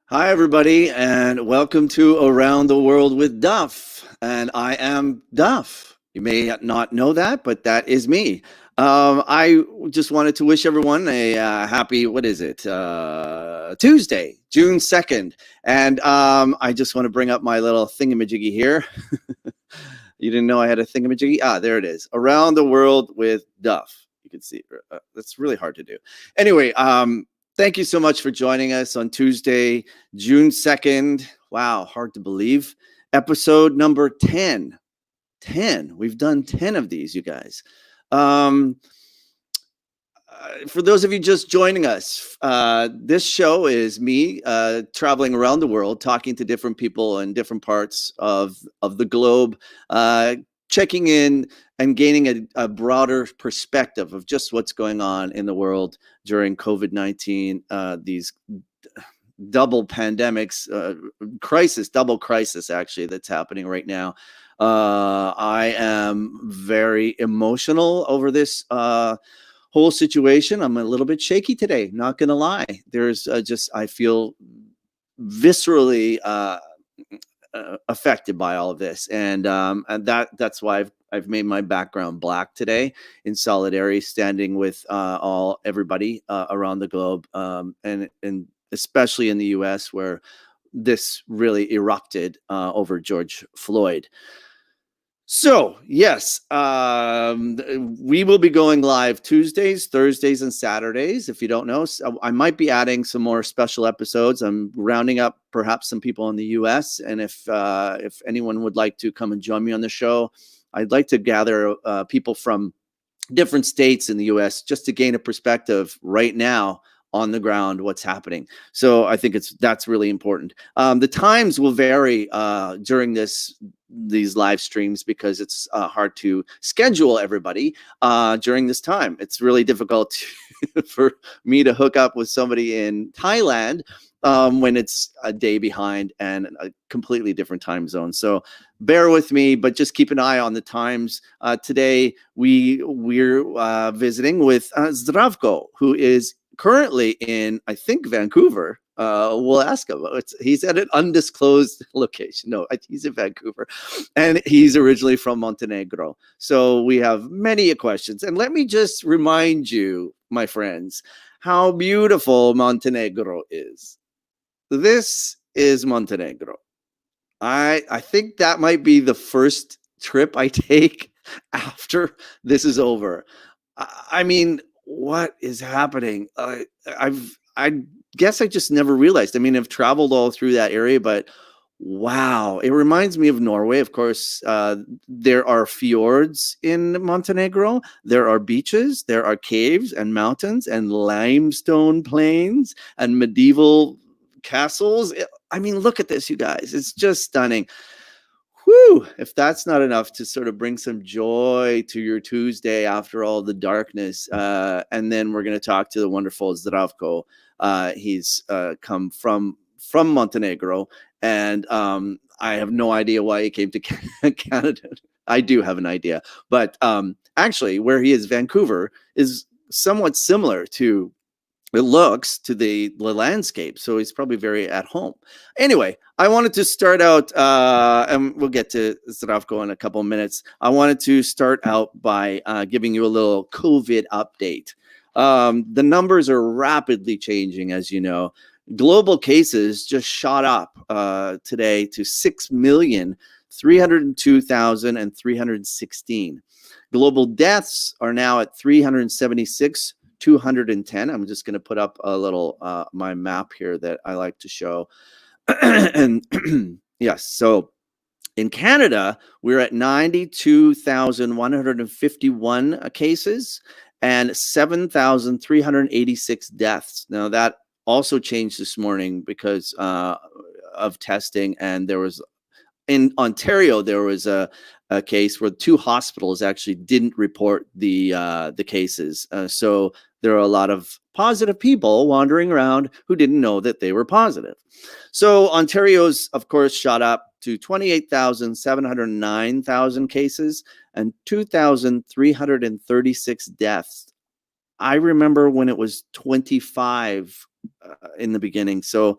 Hi, everybody, and welcome to Around the World with Duff. And I am Duff. You may not know that, but that is me. I just wanted to wish everyone a happy, what is it, Tuesday, June 2nd. And I just want to bring up my little thingamajiggy here. You didn't know I had a thingamajiggy? Ah, there it is. Around the World with Duff. You can see that's really hard to do. Anyway, thank you so much for joining us on Tuesday, June 2nd. Wow, hard to believe. Episode number 10. 10. We've done 10 of these, you guys. For those of you just joining us, this show is me traveling around the world, talking to different people in different parts of the globe, checking in and gaining a broader perspective of just what's going on in the world during COVID-19, these double pandemics, double crisis, actually, that's happening right now. I am very emotional over this whole situation. I'm a little bit shaky today, not gonna lie. There's I feel viscerally affected by all of this, and that's why I've made my background black today in solidarity, standing with everybody around the globe, and especially in the U.S. where this really erupted over George Floyd. So, yes, we will be going live Tuesdays, Thursdays, and Saturdays. If you don't know, I might be adding some more special episodes. I'm rounding up perhaps some people in the U.S., and if anyone would like to come and join me on the show, I'd like to gather people from different states in the U.S. just to gain a perspective right now on the ground, what's happening. So I think that's really important. The times will vary during these live streams because it's hard to schedule everybody during this time. It's really difficult for me to hook up with somebody in Thailand when it's a day behind and a completely different time zone. So bear with me, but just keep an eye on the times. Today we're visiting with Zdravko, who is currently in, I think, Vancouver. We'll ask him. He's at an undisclosed location. No, he's in Vancouver, and he's originally from Montenegro. So we have many questions. And let me just remind you, my friends, how beautiful Montenegro is. This is Montenegro. I think that might be the first trip I take after this is over. I mean, what is happening? I guess I just never realized. I mean, I've traveled all through that area, but wow, it reminds me of Norway. Of course, there are fjords in Montenegro. There are beaches. There are caves and mountains and limestone plains and medieval castles. I mean, look at this, you guys. It's just stunning. Whew, if that's not enough to sort of bring some joy to your Tuesday after all the darkness. And then we're going to talk to the wonderful Zdravko. He's come from Montenegro, and I have no idea why he came to Canada. I do have an idea, but actually where he is, Vancouver, is somewhat similar to it looks to the landscape, so he's probably very at home. Anyway, I wanted to start out, and we'll get to Zdravko in a couple of minutes. I wanted to start out by giving you a little COVID update. The numbers are rapidly changing, as you know. Global cases just shot up today to 6,302,316. Global deaths are now at 376,210. I'm just going to put up a little my map here that I like to show. And yes, so in Canada, we're at 92,151 cases and 7,386 deaths. Now that also changed this morning because of testing, and there was in Ontario there was a case where 2 hospitals actually didn't report the cases. So there are a lot of positive people wandering around who didn't know that they were positive. So Ontario's, of course, shot up to 28,709,000 cases and 2,336 deaths. I remember when it was 25 in the beginning. So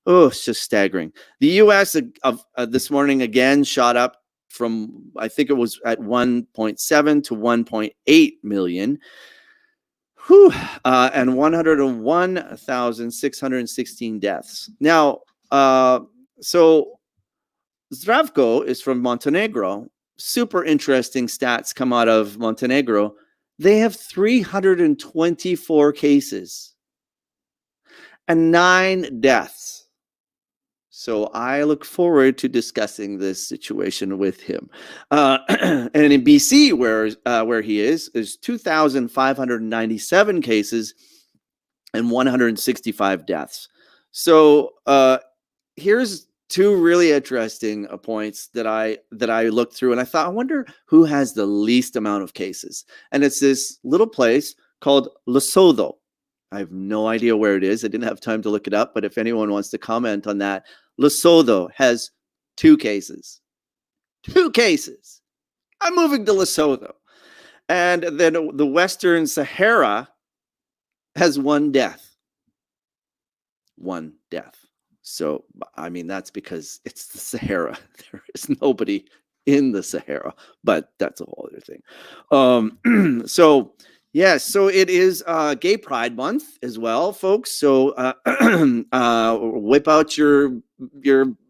Oh, it's just staggering. The U.S. This morning again shot up from, I think it was at 1.7 to 1.8 million. Whew, and 101,616 deaths. Now, so Zdravko is from Montenegro. Super interesting stats come out of Montenegro. They have 324 cases and 9 deaths. So I look forward to discussing this situation with him. And in BC, where he is 2,597 cases and 165 deaths. So here's two really interesting points that I looked through, and I thought, I wonder who has the least amount of cases. And it's this little place called Lesotho. I have no idea where it is. I didn't have time to look it up, but if anyone wants to comment on that, Lesotho has 2 cases. 2 cases. I'm moving to Lesotho. And then the Western Sahara has 1 death. 1 death. So, I mean, that's because it's the Sahara. There is nobody in the Sahara, but that's a whole other thing. So, yeah, so it is Gay Pride Month as well, folks. So whip out your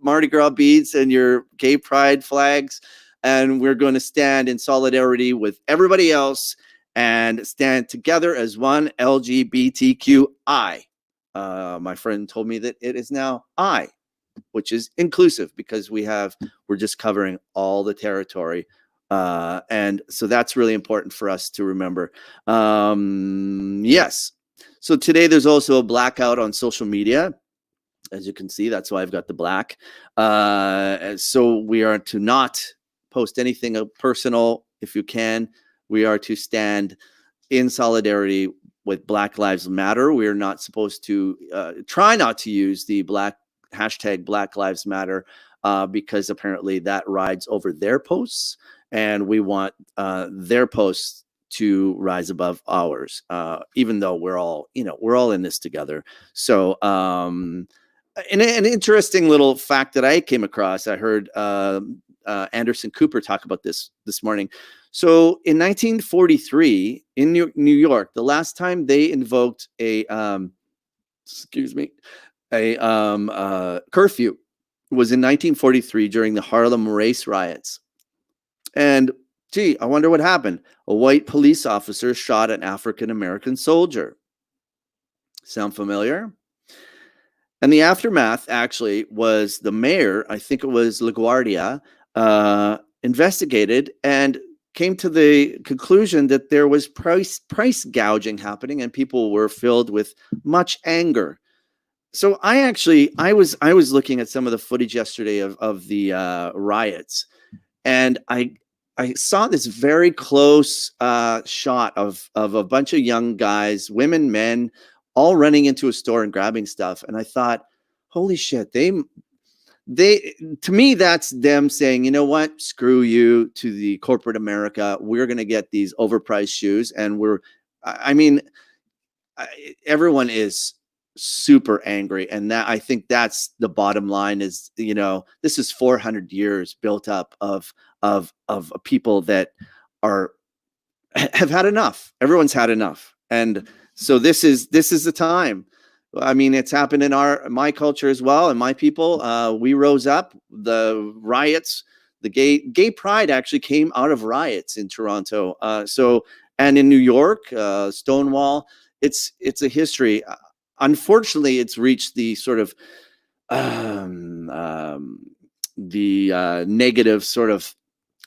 Mardi Gras beads and your Gay Pride flags, and we're going to stand in solidarity with everybody else and stand together as one LGBTQI. My friend told me that it is now I, which is inclusive because we're just covering all the territory. And so that's really important for us to remember. Yes. So today there's also a blackout on social media. As you can see, that's why I've got the black. So we are to not post anything personal if you can. We are to stand in solidarity with Black Lives Matter. We are not supposed to try not to use the hashtag Black Lives Matter because apparently that rides over their posts, and we want their posts to rise above ours, even though we're all in this together. So an interesting little fact that I came across, I heard Anderson Cooper talk about this morning. So in 1943 in New York, the last time they invoked a curfew was in 1943 during the Harlem race riots. And gee, I wonder what happened. A white police officer shot an African-American soldier. Sound familiar? And the aftermath actually was the mayor, I think it was LaGuardia, investigated and came to the conclusion that there was price gouging happening and people were filled with much anger. So I was looking at some of the footage yesterday of the riots, and I saw this very close shot of a bunch of young guys, women, men, all running into a store and grabbing stuff. And I thought, holy shit, they to me, that's them saying, you know what, screw you to the corporate America. We're going to get these overpriced shoes. And everyone is super angry. And that, I think that's the bottom line is, this is 400 years built up of people that have had enough. Everyone's had enough. And so this is the time. I mean, it's happened in my culture as well, and my people. We rose up. The riots, the gay pride actually came out of riots in Toronto. And in New York, Stonewall. It's a history. Unfortunately, it's reached the sort of negative sort of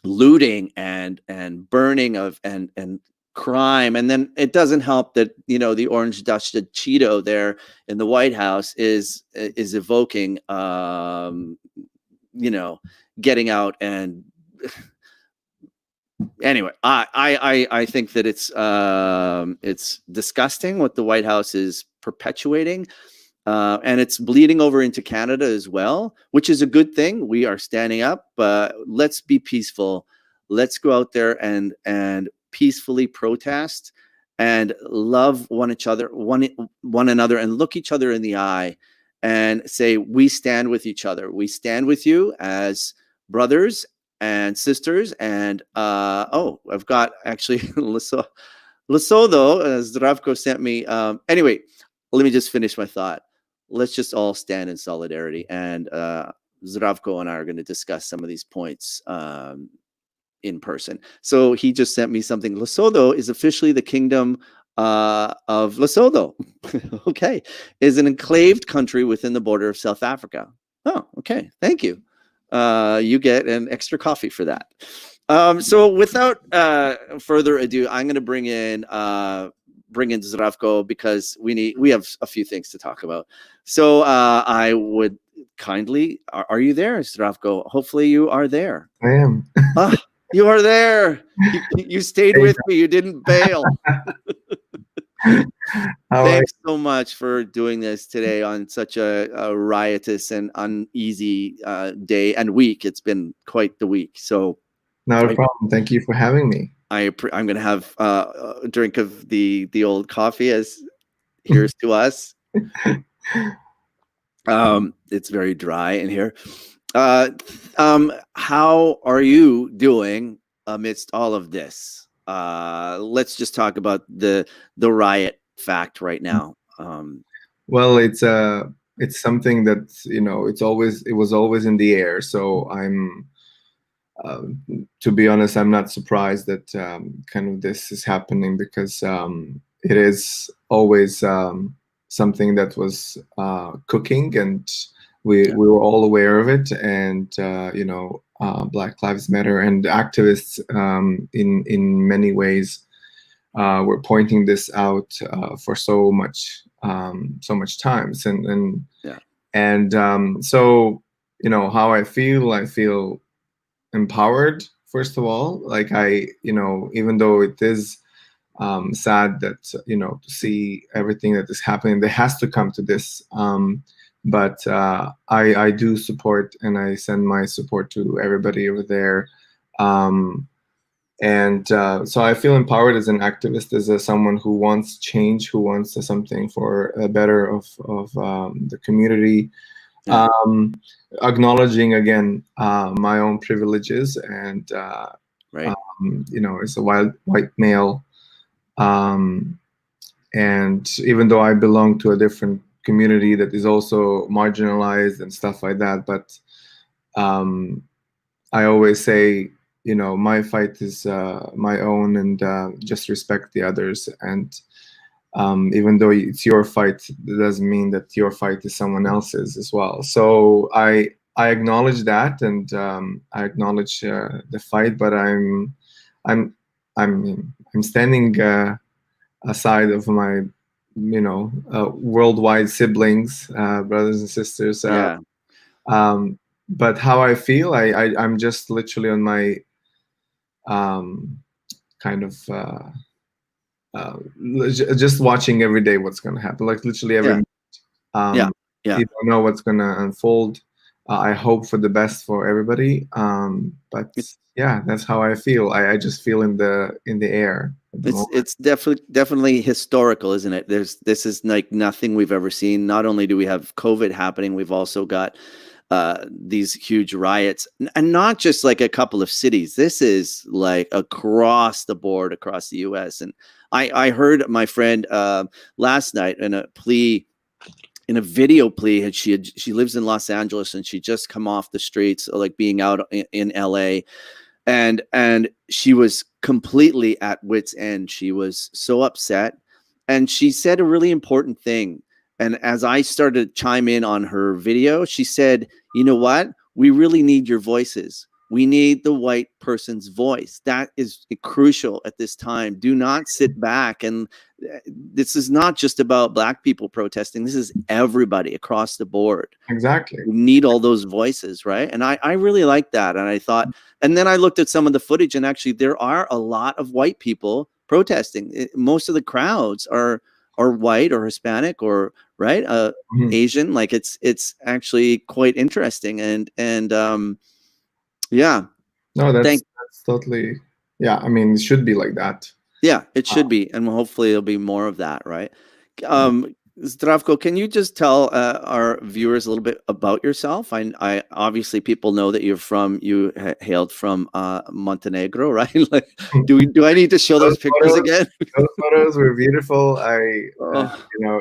looting and burning of and crime. And then it doesn't help that the orange dusted Cheeto there in the White House is evoking getting out. And anyway, I think that it's disgusting what the White House is perpetuating, and it's bleeding over into Canada as well, which is a good thing. We are standing up, but let's be peaceful. Let's go out there and peacefully protest and love one another and look each other in the eye and say, we stand with each other. We stand with you as brothers and sisters. And I've got actually Lesotho, Zdravko sent me. Anyway, let me just finish my thought. Let's just all stand in solidarity. And Zdravko and I are going to discuss some of these points in person. So he just sent me something. Lesotho is officially the kingdom of Lesotho. Okay. Is an enclaved country within the border of South Africa. Oh, okay. Thank you. You get an extra coffee for that. So without further ado, I'm going to bring in Zdravko because we have a few things to talk about. So I would kindly, are you there, Zdravko? Hopefully you are there. I am. You are there. You stayed with me. You didn't bail. Thanks so much for doing this today on such a riotous and uneasy day and week. It's been quite the week. So, not a problem. Thank you for having me. I'm going to have a drink of the old coffee as here's to us. It's very dry in here. How are you doing amidst all of this? Let's just talk about the riot fact right now. Well, it's something that it was always in the air. So I'm, to be honest, I'm not surprised that kind of this is happening because it is always something that was cooking, and we were all aware of it. And Black Lives Matter and activists in many ways were pointing this out for so much times. So how I feel empowered, first of all. Like even though it is sad that to see everything that is happening, there has to come to this. But I do support, and I send my support to everybody over there. So I feel empowered as an activist, as someone who wants change, who wants something for a better of the community. Acknowledging again my own privileges, and as a white male, and even though I belong to a different community that is also marginalized and stuff like that, but I always say, my fight is my own, and just respect the others. And even though it's your fight, it doesn't mean that your fight is someone else's as well. So I acknowledge that, and I acknowledge the fight, but I'm standing aside of my worldwide siblings, brothers and sisters. But how I feel, I'm just literally on my kind of just watching every day what's going to happen, like literally every minute. You don't know what's going to unfold. I hope for the best for everybody, but yeah, that's how I feel. I just feel in the air. It's definitely historical, isn't it? This is like nothing we've ever seen. Not only do we have COVID happening, we've also got these huge riots, and not just like a couple of cities. This is like across the board, across the U.S. And I heard my friend last night in a video plea, and she lives in Los Angeles, and she just come off the streets, like being out in LA, and she was completely at wit's end. She was so upset, and she said a really important thing. And as I started to chime in on her video, she said, you know what? We really need your voices. We need the white person's voice. That is crucial at this time. Do not sit back. And this is not just about Black people protesting. This is everybody across the board. Exactly. We need all those voices, right? And I really like that. And I thought, and then I looked at some of the footage, and actually there are a lot of white people protesting. Most of the crowds are white or Hispanic or Asian. Like it's actually quite interesting. And yeah. No, that's totally, yeah. I mean, it should be like that. Yeah, it should be. And hopefully there'll be more of that, right? Zdravko, can you just tell our viewers a little bit about yourself? I obviously people know that you hailed from Montenegro, right? Like, do I need to show Those those pictures photos, again? those photos were beautiful. Oh,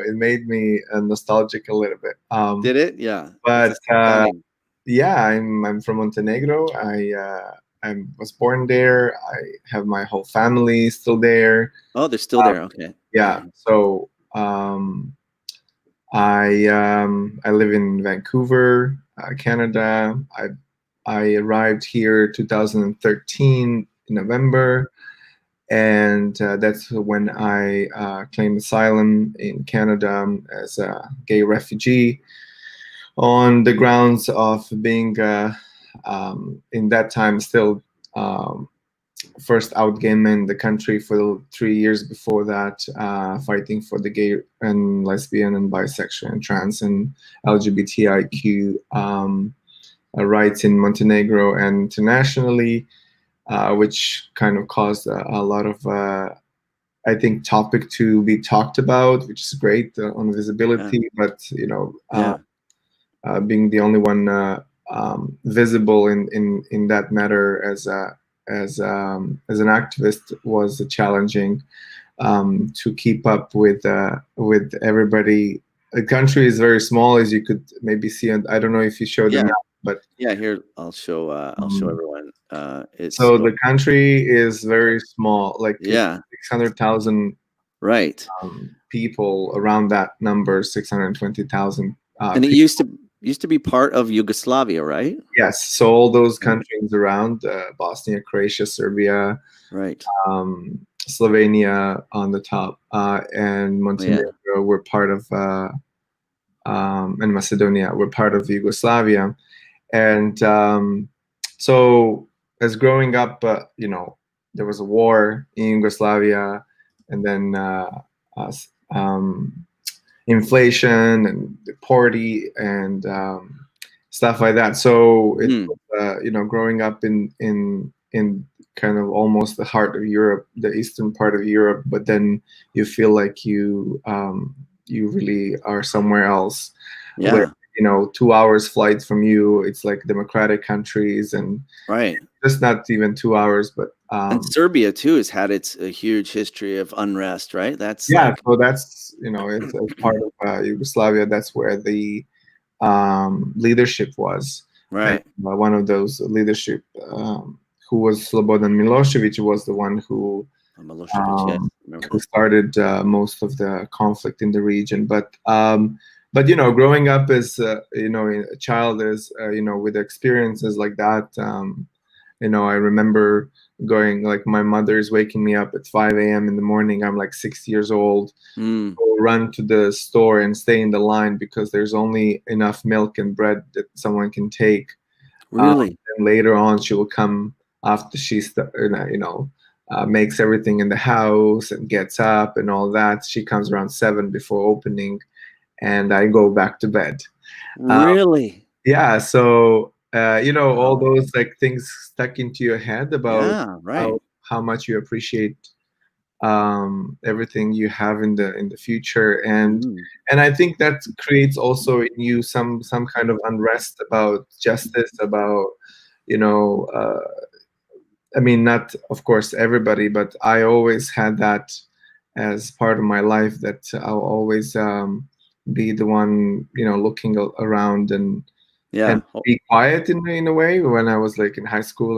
It made me nostalgic a little bit. did it? Yeah, it's But stunning. yeah, I'm from Montenegro. I was born there. I have my whole family still there. Oh, they're still Uh, there. Okay. yeah, so I live in Vancouver, Canada. I arrived here 2013 in November, and that's when I claimed asylum in Canada as a gay refugee on the grounds of being in that time still um, first out gay man in the country for the 3 years before that, fighting for the gay and lesbian and bisexual and trans and LGBTIQ rights in Montenegro and internationally, which kind of caused a lot of, I think, topic to be talked about, which is great on Yeah. visibility. But Yeah. being the only one visible in that matter as an activist was challenging to keep up with everybody. The country is very small, as you could maybe see, and I don't know if you showed the Yeah. map, but Yeah. Here, I'll show um, everyone. It's so the country is very small, like it's yeah. 600,000 Right. people, around that number, 620,000 And it people. used to be part of Yugoslavia, right? Yes, so all those Yeah. countries around Bosnia, Croatia, Serbia, Right. Slovenia on the top, and Oh, yeah. Montenegro were part of, and Macedonia were part of Yugoslavia. And so, as growing up, there was a war in Yugoslavia, and then uh, um, inflation and the party and stuff like that. So it Hmm. growing up in kind of almost the heart of Europe, the eastern part of Europe, but then you feel like you really are somewhere else, where Yeah. 2 hours flight from you, it's like democratic countries, and Right. just not even 2 hours, but And Serbia too has had its a huge history of unrest, right? That's yeah. like So that's it's part of Yugoslavia. That's where the leadership was. And right. one of those leadership, who was Slobodan Milosevic, was the one Milosevic, yes, remember who that. started most of the conflict in the region. But growing up as a child, as with experiences like that, I remember going, like, my mother's waking me up at 5 a.m. in the morning. I'm like 6 years old, Mm, run to the store and stay in the line because there's only enough milk and bread that someone can take. really? And later on, she will come after makes everything in the house and gets up and all that. She comes around 7 before opening, and I go back to bed. Uh, Really? yeah, so all Wow. those, like, things stuck into your head about Yeah, right. how much you appreciate everything you have in the future, Mm, and I think that creates also in you some kind of unrest about justice, about you know uh, I mean, not, of course, everybody, but I always had that as part of my life, that I'll always be the one looking around and yeah. be quiet in a way when I was like in high school,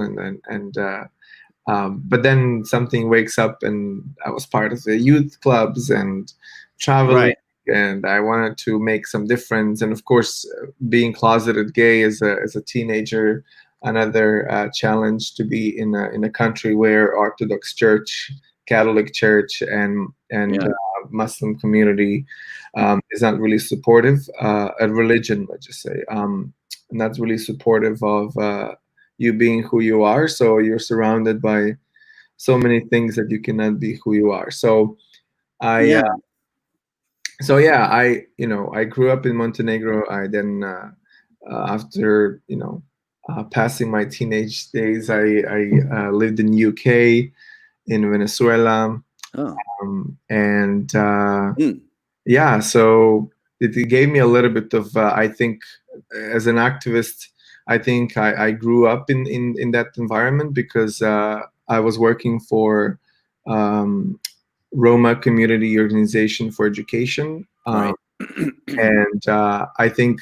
but then something wakes up, and I was part of the youth clubs and traveling, Right. and I wanted to make some difference. And of course, being closeted gay as a teenager, another challenge to be in a country where Orthodox Church, Catholic Church, and Yeah. Muslim community is not really supportive. A religion, let's just say, not really supportive of. You being who you are, so you're surrounded by so many things that you cannot be who you are. So I Yeah. yeah, I grew up in Montenegro. I then after passing my teenage days, I lived in UK, in Venezuela, Oh. and Mm. yeah, so it gave me a little bit of, I think, as an activist, I think I grew up in that environment because I was working for um, Roma Community Organization for Education. Right. And I think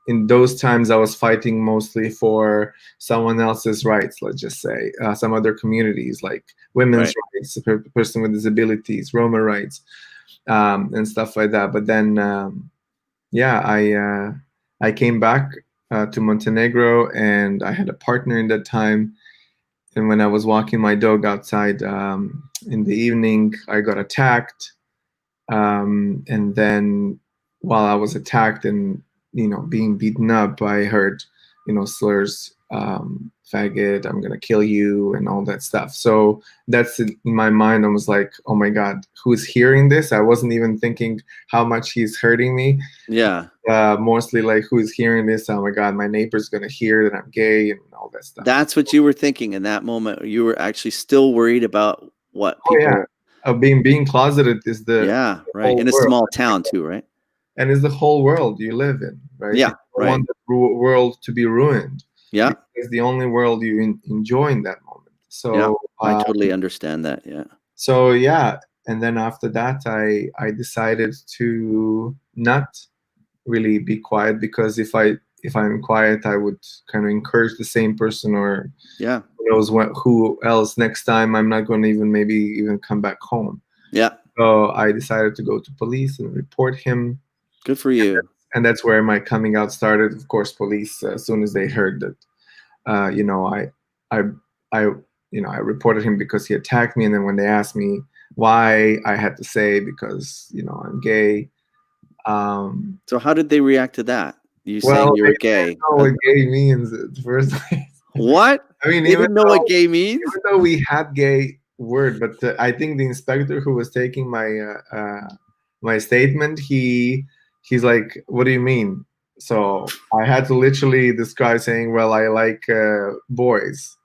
in those times I was fighting mostly for someone else's rights, let's just say, some other communities like women's Right. rights, person with disabilities, Roma rights, and stuff like that. But then, yeah, I came back to Montenegro, and I had a partner in that time. And when I was walking my dog outside in the evening, I got attacked. And then while I was attacked and being beaten up, I heard slurs, faggot, I'm gonna kill you, and all that stuff. So that's in my mind. I was like, oh my god, who's hearing this? I wasn't even thinking how much he's hurting me. Yeah. Mostly like, who's hearing this? Oh my god, my neighbor's gonna hear that I'm gay and all that stuff. That's what you were thinking in that moment. You were actually still worried about what Oh yeah, people. being closeted is the Yeah, right. whole In a world. small town too, right? And it's the whole world you live in, right? You Yeah, don't right. want the world to be ruined Yeah, because it's the only world you enjoy in that moment. yeah. So, I totally understand that. Yeah. yeah, and then after that, I decided to not really be quiet, because if I'm quiet, I would kind of encourage the same person, or Yeah. who knows who else next time. I'm not going to even maybe even come back home. Yeah. So I decided to go to police and report him. Good for you. And that's where my coming out started. Of course, police, as soon as they heard that, I, I, I reported him because he attacked me. And then when they asked me why, I had to say because I'm gay. So how did they react to that? You Well, saying you they were didn't gay? know what gay means at the first place. What? I mean, They didn't know what gay means? even though we had gay word, but I think the inspector who was taking my statement, he's like, "What do you mean?" So I had to literally describe saying, "Well, I like boys,"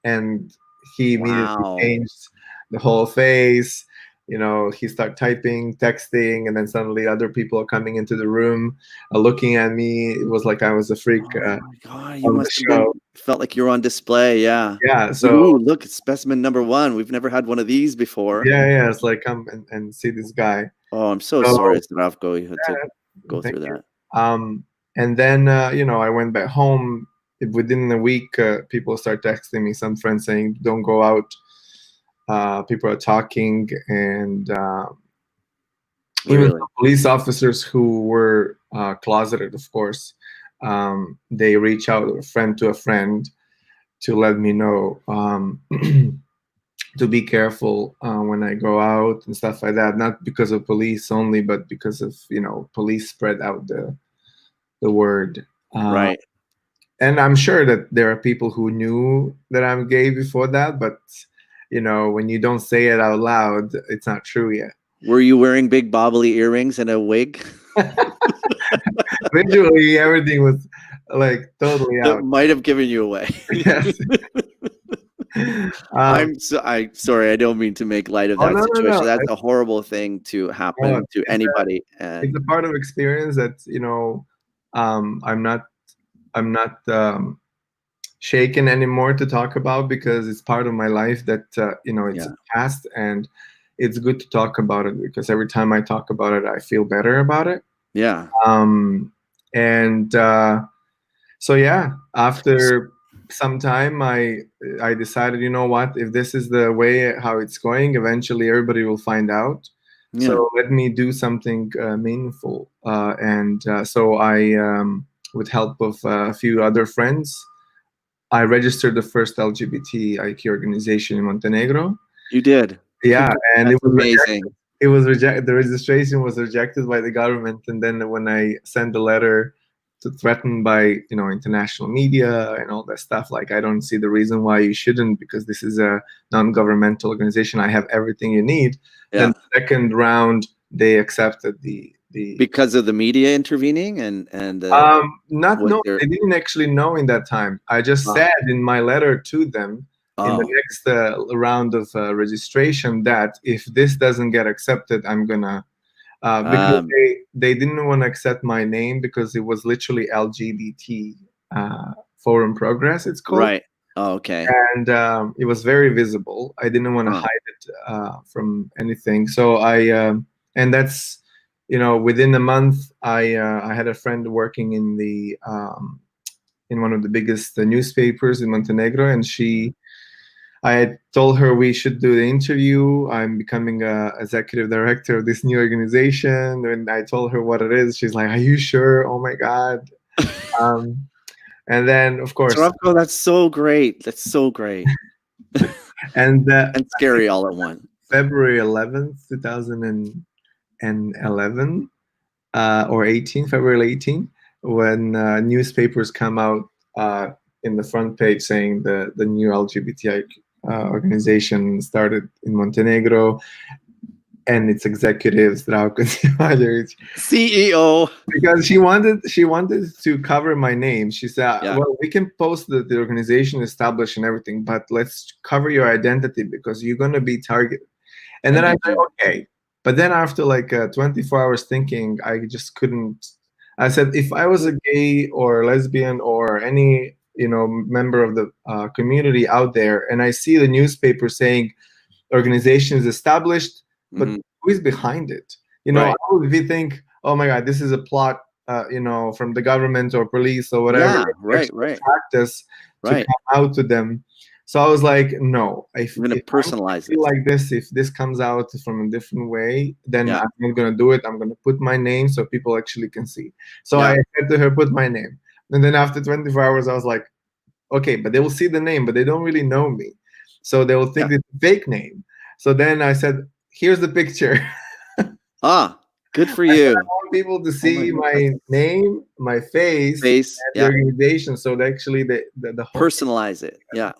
and he immediately Wow. changed the whole face. He started typing, texting, and then suddenly other people are coming into the room, looking at me. It was like I was a freak Oh my God. You on the must have been show. felt like you're on display. Yeah. Yeah, It's like, so ooh, look, it's specimen number one. We've never had one of these before. yeah, it's like come and see this guy. Oh, I'm so So sorry, Zdravko, you had to go thank through you. that. And then I went back home. Within a week, people start texting me. Some friends saying, "Don't go out." People are talking, and even Really? some police officers who were closeted, of course, they reach out, a friend to a friend, to let me know. To be careful when I go out and stuff like that. Not because of police only, but because of police spread out the word. Uh, Right. and I'm sure that there are people who knew that I'm gay before that, but when you don't say it out loud, it's not true yet. Were you wearing big bobbly earrings and a wig? Visually, everything was like totally That out. might have given you away. Yes. Um, I sorry, I don't mean to make light of oh that no, no, no! situation. That's a horrible thing to No, happen to it's a anybody. it's And a part of experience that I'm not shaken anymore to talk about, because it's part of my life that it's a yeah, past, and it's good to talk about it, because every time I talk about it, I feel better about it. yeah, And so yeah, after some time, I decided, you know what, if this is the way how it's going, eventually everybody will find out. yeah. So let me do something meaningful. And so I, with help of a few other friends, I registered the first LGBTIQ organization in Montenegro. You did. Yeah, and it That's was amazing. the registration was rejected by the government. And then when I sent the letter to threaten by international media and all that stuff, like, I don't see the reason why you shouldn't, because this is a non-governmental organization, I have everything you need. Then Yeah, the second round, they accepted the because of the media intervening and not what know they're. they didn't actually know in that time. I just Oh, said in my letter to them in the oh, next round of registration that if this doesn't get accepted, I'm gonna because they didn't want to accept my name because it was literally LGBT Forum Progress, it's called. Right. Oh, okay. And it was very visible. I didn't want to Huh. hide it from anything. So and that's, within a month, I had a friend working in one of the biggest newspapers in Montenegro, and I had told her we should do the interview. I'm becoming a executive director of this new organization, and I told her what it is. She's like, "Are you sure? Oh my God!" Um, and then, of course, Zdravko, that's so great. That's so great. and And scary all at once. February 11th, 2011, or 18, February 18, when newspapers come out in the front page saying the new LGBTI organization started in Montenegro, and its executives, Zdravko Cimbaljevic, CEO. because she wanted to cover my name. She said, Yeah. "Well, we can post that the organization established and everything, but let's cover your identity because you're going to be targeted." And then And I did said, you? "Okay." But then after like 24 hours thinking, I just couldn't. I said, if I was a gay or lesbian or any member of the community out there, and I see the newspaper saying organization is established, but Mhm. who is behind it? I Right. would be think, oh my God, this is a plot, from the government or police or whatever, Yeah. to Right. actually Right. attract us to Right. come out to them. So I was like, no, if I'm gonna I'm gonna personalize feel this. like this, if this comes out from a different way, then Yeah. I'm not gonna do it. I'm gonna put my name so people actually can see. So Yeah. I said to her, put my name. And then after 24 hours, I was like, okay, but they will see the name, but they don't really know me. So they will Yeah. think it's a fake name. So then I said, here's the picture. Ah, good for I said, I you. want people to Oh my see God. That's my name, my face, face. and the Yeah. organization. So that actually the whole Personalize it. Yeah.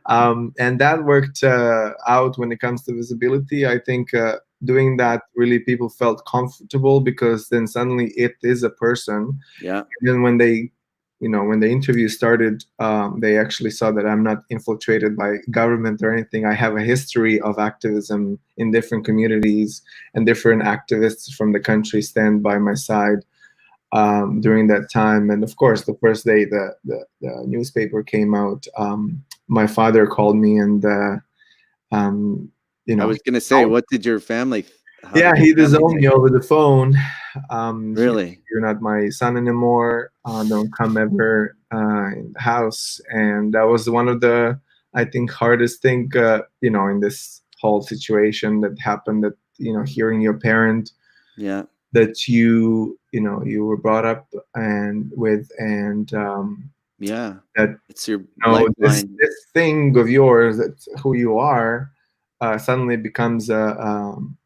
and that worked out when it comes to visibility. I think doing that, really people felt comfortable because then suddenly it is a person. Yeah. And then when the interview started, they actually saw that I'm not infiltrated by government or anything. I have a history of activism in different communities, and different activists from the country stand by my side during that time. And of course, the first day the newspaper came out, my father called me and um, you I know, was gonna say, what did your family? How yeah, did your he family disowned take me it? over the phone. Really? You're not my son anymore. Don't come ever in the house. And that was one of the, I think, hardest thing, in this whole situation that happened. That hearing your parent Yeah. that you were brought up and with, and Yeah. that It's your this lifeline. this thing of yours, that's who you are, suddenly becomes um,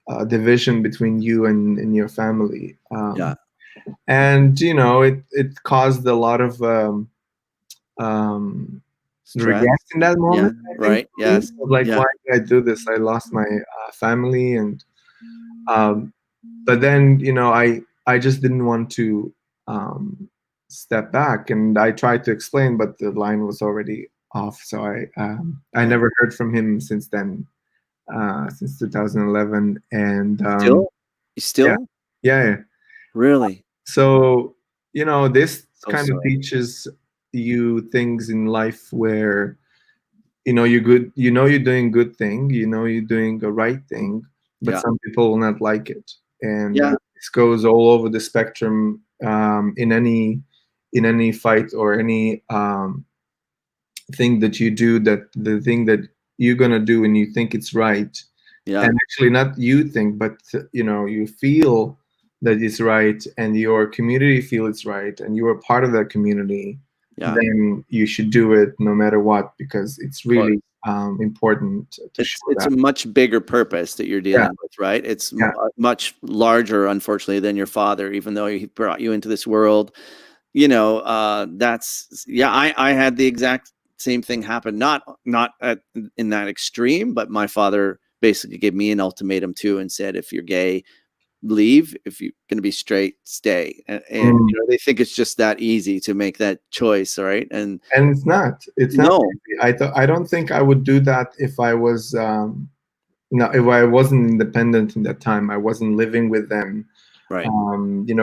a division between you and your family. Yeah. And it caused a lot of Stress. regret in that Yeah. moment, I think, Right. for me, Yes. of like, Yeah. why did I do this? I lost my family. And um, but then I just didn't want to step back, and I tried to explain, but the line was already off. So I Yeah. never heard from him since then, since 2011. And Still? You yeah, still? yeah. Really? So this So kind of sorry. teaches you things in life where you're good, you're doing good thing, you're doing the right thing, but Yeah. some people will not like it. And Yeah. this goes all over the spectrum, in any fight or any thing that you do, that the thing that you're gonna do and you think it's right, Yeah. and actually not you think, but you feel that it's right, and your community feel it's right, and you are part of that community, Yeah. then you should do it no matter what, because it's Of course. really important to show It's that. a much bigger purpose that you're Yeah, dealing with, right? It's yeah. much larger, unfortunately, than your father, even though he brought you into this world. That's yeah. I had the exact same thing happen, not in that extreme, but my father basically gave me an ultimatum too and said, if you're gay, leave. If you're going to be straight, stay. And Mm. they think it's just that easy to make that choice, right? And And it's not no, easy. I don't think I would do that if I was now if I wasn't independent in that time, I wasn't living with them. Right.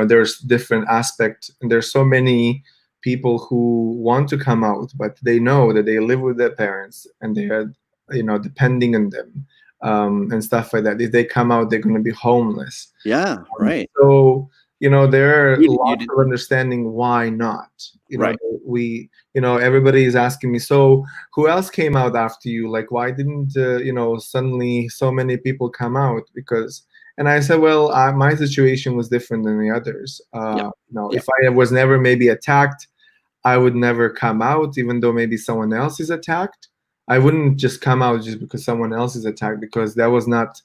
There's different aspects, and there's so many people who want to come out, but they know that they live with their parents and they are, depending on them, and stuff like that. If they come out, they're going to be homeless. Yeah. Right. So, there are You lots did. of understanding why not. Right. Everybody is asking me, so who else came out after you? Like, why didn't, suddenly so many people come out? And I said, well, my situation was different than the others. Yeah. Yeah. If I was never maybe attacked, I would never come out, even though maybe someone else is attacked. I wouldn't just come out just because someone else is attacked, because that was not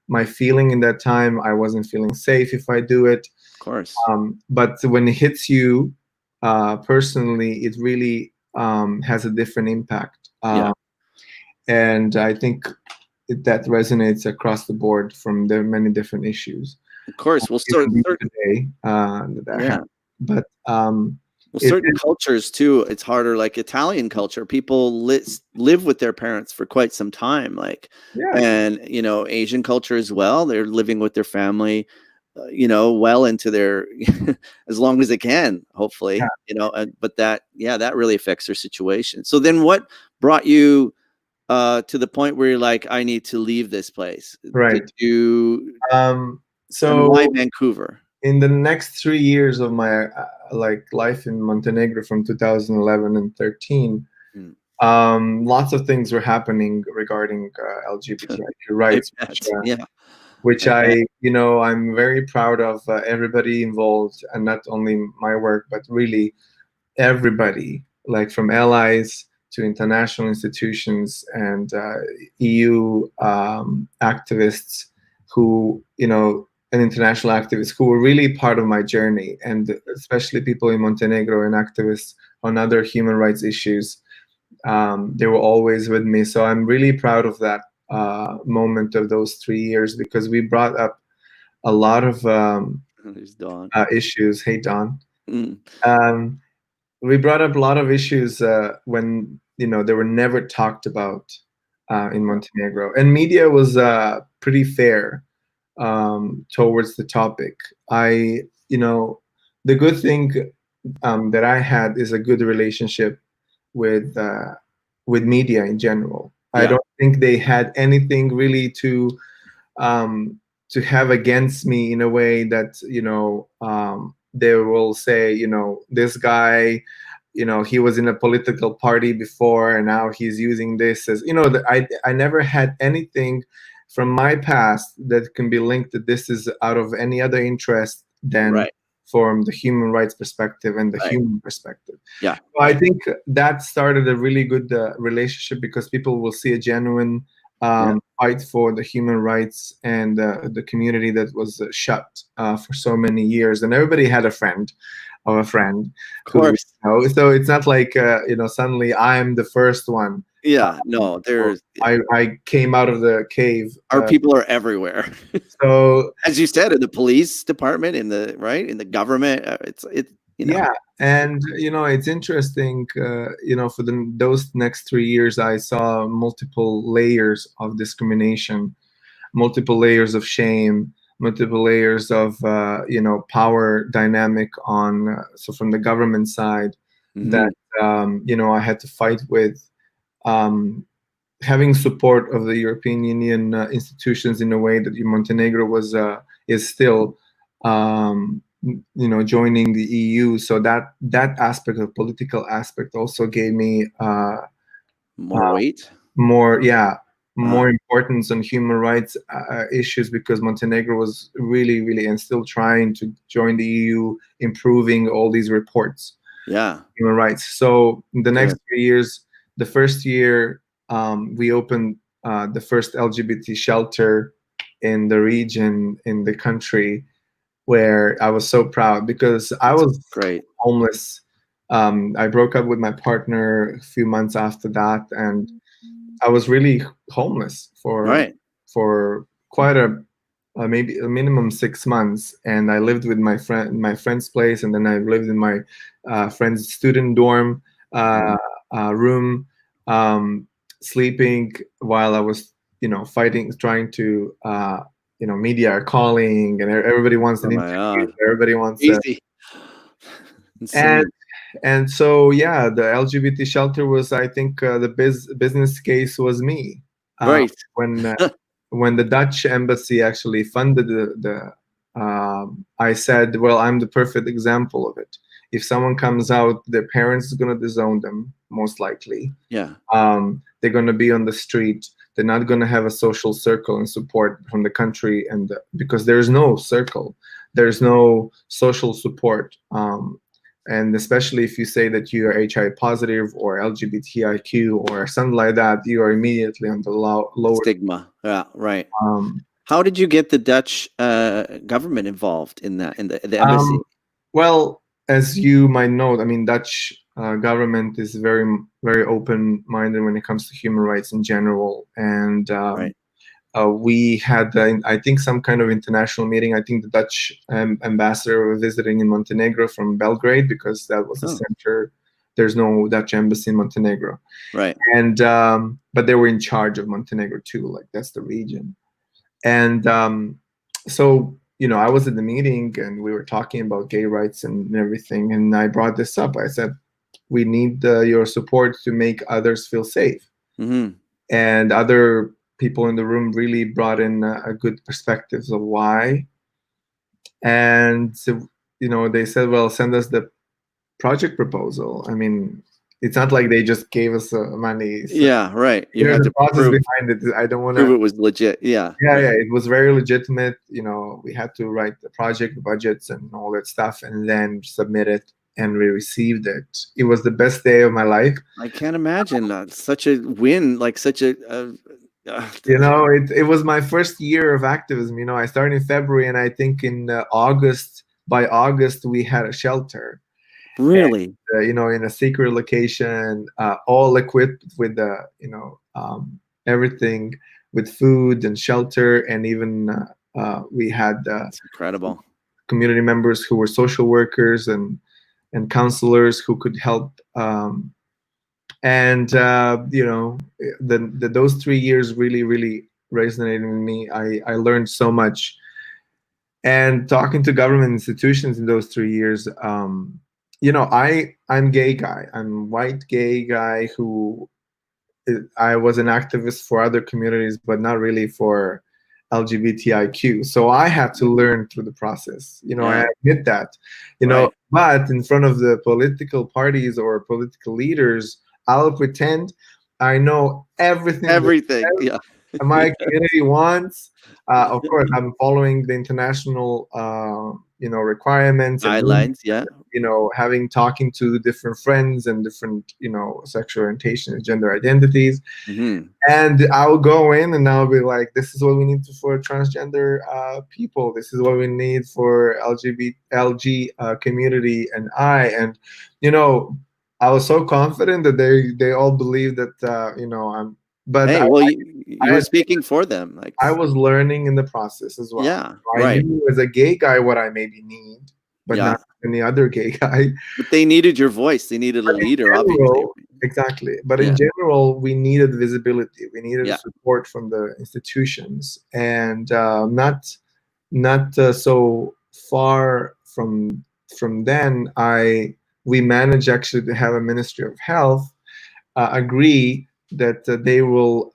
my feeling in that time. I wasn't feeling safe if I do it. Of course. But when it hits you personally, it really has a different impact. Yeah. And I think that resonates across the board from the many different issues. Of course. Well, Even these certain. today that I Yeah. have. But Well, certain cultures too, it's harder. Like Italian culture, people live with their parents for quite some time. Like, yeah, and Asian culture as well. They're living with their family, well into their as long as they can, hopefully. But that really affects their situation. So then, what brought you to the point where you're like, I need to leave this place? right. Did you? And So why Vancouver? in the next 3 years of my life in Montenegro from 2011 and 13, lots of things were happening regarding LGBTIQ rights, which I'm very proud of everybody involved, and not only my work, but really everybody, like from allies to international institutions and EU activists who, and international activists who were really part of my journey, and especially people in Montenegro and activists on other human rights issues. They were always with me. So I'm really proud of that moment of those 3 years, because we brought up a lot of issues. Hey, Don. We brought up a lot of issues when they were never talked about in Montenegro, and media was pretty fair towards the topic. The good thing that I had is a good relationship with media in general. I don't think they had anything really to have against me in a way that they will say, this guy, he was in a political party before and now he's using this as, I never had anything from my past that can be linked that this is out of any other interest than from the human rights perspective and the human perspective. Yeah. So I think that started a really good relationship, because people will see a genuine fight for the human rights and the community that was shut for so many years, and everybody had a friend of a friend. Of course. So it's not like suddenly I'm the first one. No, there's. I came out of the cave. Our people are everywhere. So, as you said, in the police department, in the government, Yeah, and it's interesting. For those next 3 years, I saw multiple layers of discrimination, multiple layers of shame, multiple layers of power dynamic on from the government side that I had to fight with. Having support of the European Union institutions in a way that Montenegro is still joining the EU, so that aspect of political aspect also gave me more weight, more importance on human rights issues, because Montenegro was really and still trying to join the EU, improving all these reports, human rights. So in the next 3 years, the first year we opened the first LGBT shelter in the region, in the country, where I was so proud, because I was homeless. I broke up with my partner a few months after that, and I was really homeless for quite maybe a minimum 6 months. And I lived with my friend's place, and then I lived in my friend's student dorm room, sleeping while I was fighting, trying to, media are calling, and everybody wants Oh an my interview. God. Everybody wants a, Easy. and Insane. and so yeah, the LGBT shelter was, I think, the business case was me. Uh, Right. when when the Dutch embassy actually funded I said, well, I'm the perfect example of it. If someone comes out, their parents is going to disown them, most likely. Yeah. They're going to be on the street. They're not going to have a social circle and support from the country, and because there's no circle, there's no social support. And especially if you say that you are HIV positive or LGBTIQ or something like that, you are immediately on the lower. Stigma. Yeah. Right. Um, How did you get the Dutch government involved in that, in the embassy? um, well, as you might know, I mean, Dutch government is very, very open-minded when it comes to human rights in general, and Right. we had, I think, some kind of international meeting. I think the Dutch ambassador was visiting in Montenegro from Belgrade, because that was the Oh, center. There's no Dutch embassy in Montenegro, right. and but they were in charge of Montenegro too, like that's the region. And so, I was at the meeting and we were talking about gay rights and everything, and I brought this up. I said, we need your support to make others feel safe. Mm-hmm. And other people in the room really brought in a good perspectives of why. And so, they said, well, send us the project proposal. I mean, it's not like they just gave us money. So Yeah. Right. You had there's a to process prove behind it. I don't want prove to. it was legit. Yeah. Yeah, Right. yeah, it was very legitimate. We had to write the project budgets and all that stuff, and then submit it, and we received it. It was the best day of my life. I can't imagine such a win, like such a. It was my first year of activism. I started in February, and I think in August, by August, we had a shelter. Really. In a secret location, all equipped with everything, with food and shelter, and even we had It's incredible. community members who were social workers and counselors who could help. And those 3 years really, really resonated with me. I learned so much, and talking to government institutions in those 3 years. I'm gay guy. I'm white gay guy who I was an activist for other communities, but not really for LGBTIQ. So I had to learn through the process. I Yeah. admit that. Right. But in front of the political parties or political leaders, I'll pretend I know everything that Everything. Yeah. my community wants. Of course, I'm following the international, requirements and rules, Guidelines. Yeah. having talking to different friends and different, sexual orientation and gender identities. Mm-hmm. And I'll go in and I'll be like, this is what we need for transgender people. This is what we need for LG community. And I was so confident that they all believe that, I'm. But Hey, well, you I were speaking for them. Like, I was learning in the process as well. yeah. I Right. knew as a gay guy what I maybe need, but Yeah. not any other gay guy. But they needed your voice. They needed a But in leader, obviously. general, exactly. But in Yeah. general, we needed visibility. We needed Yeah. support from the institutions, and not so far from then. We managed actually to have a Ministry of Health agree that they will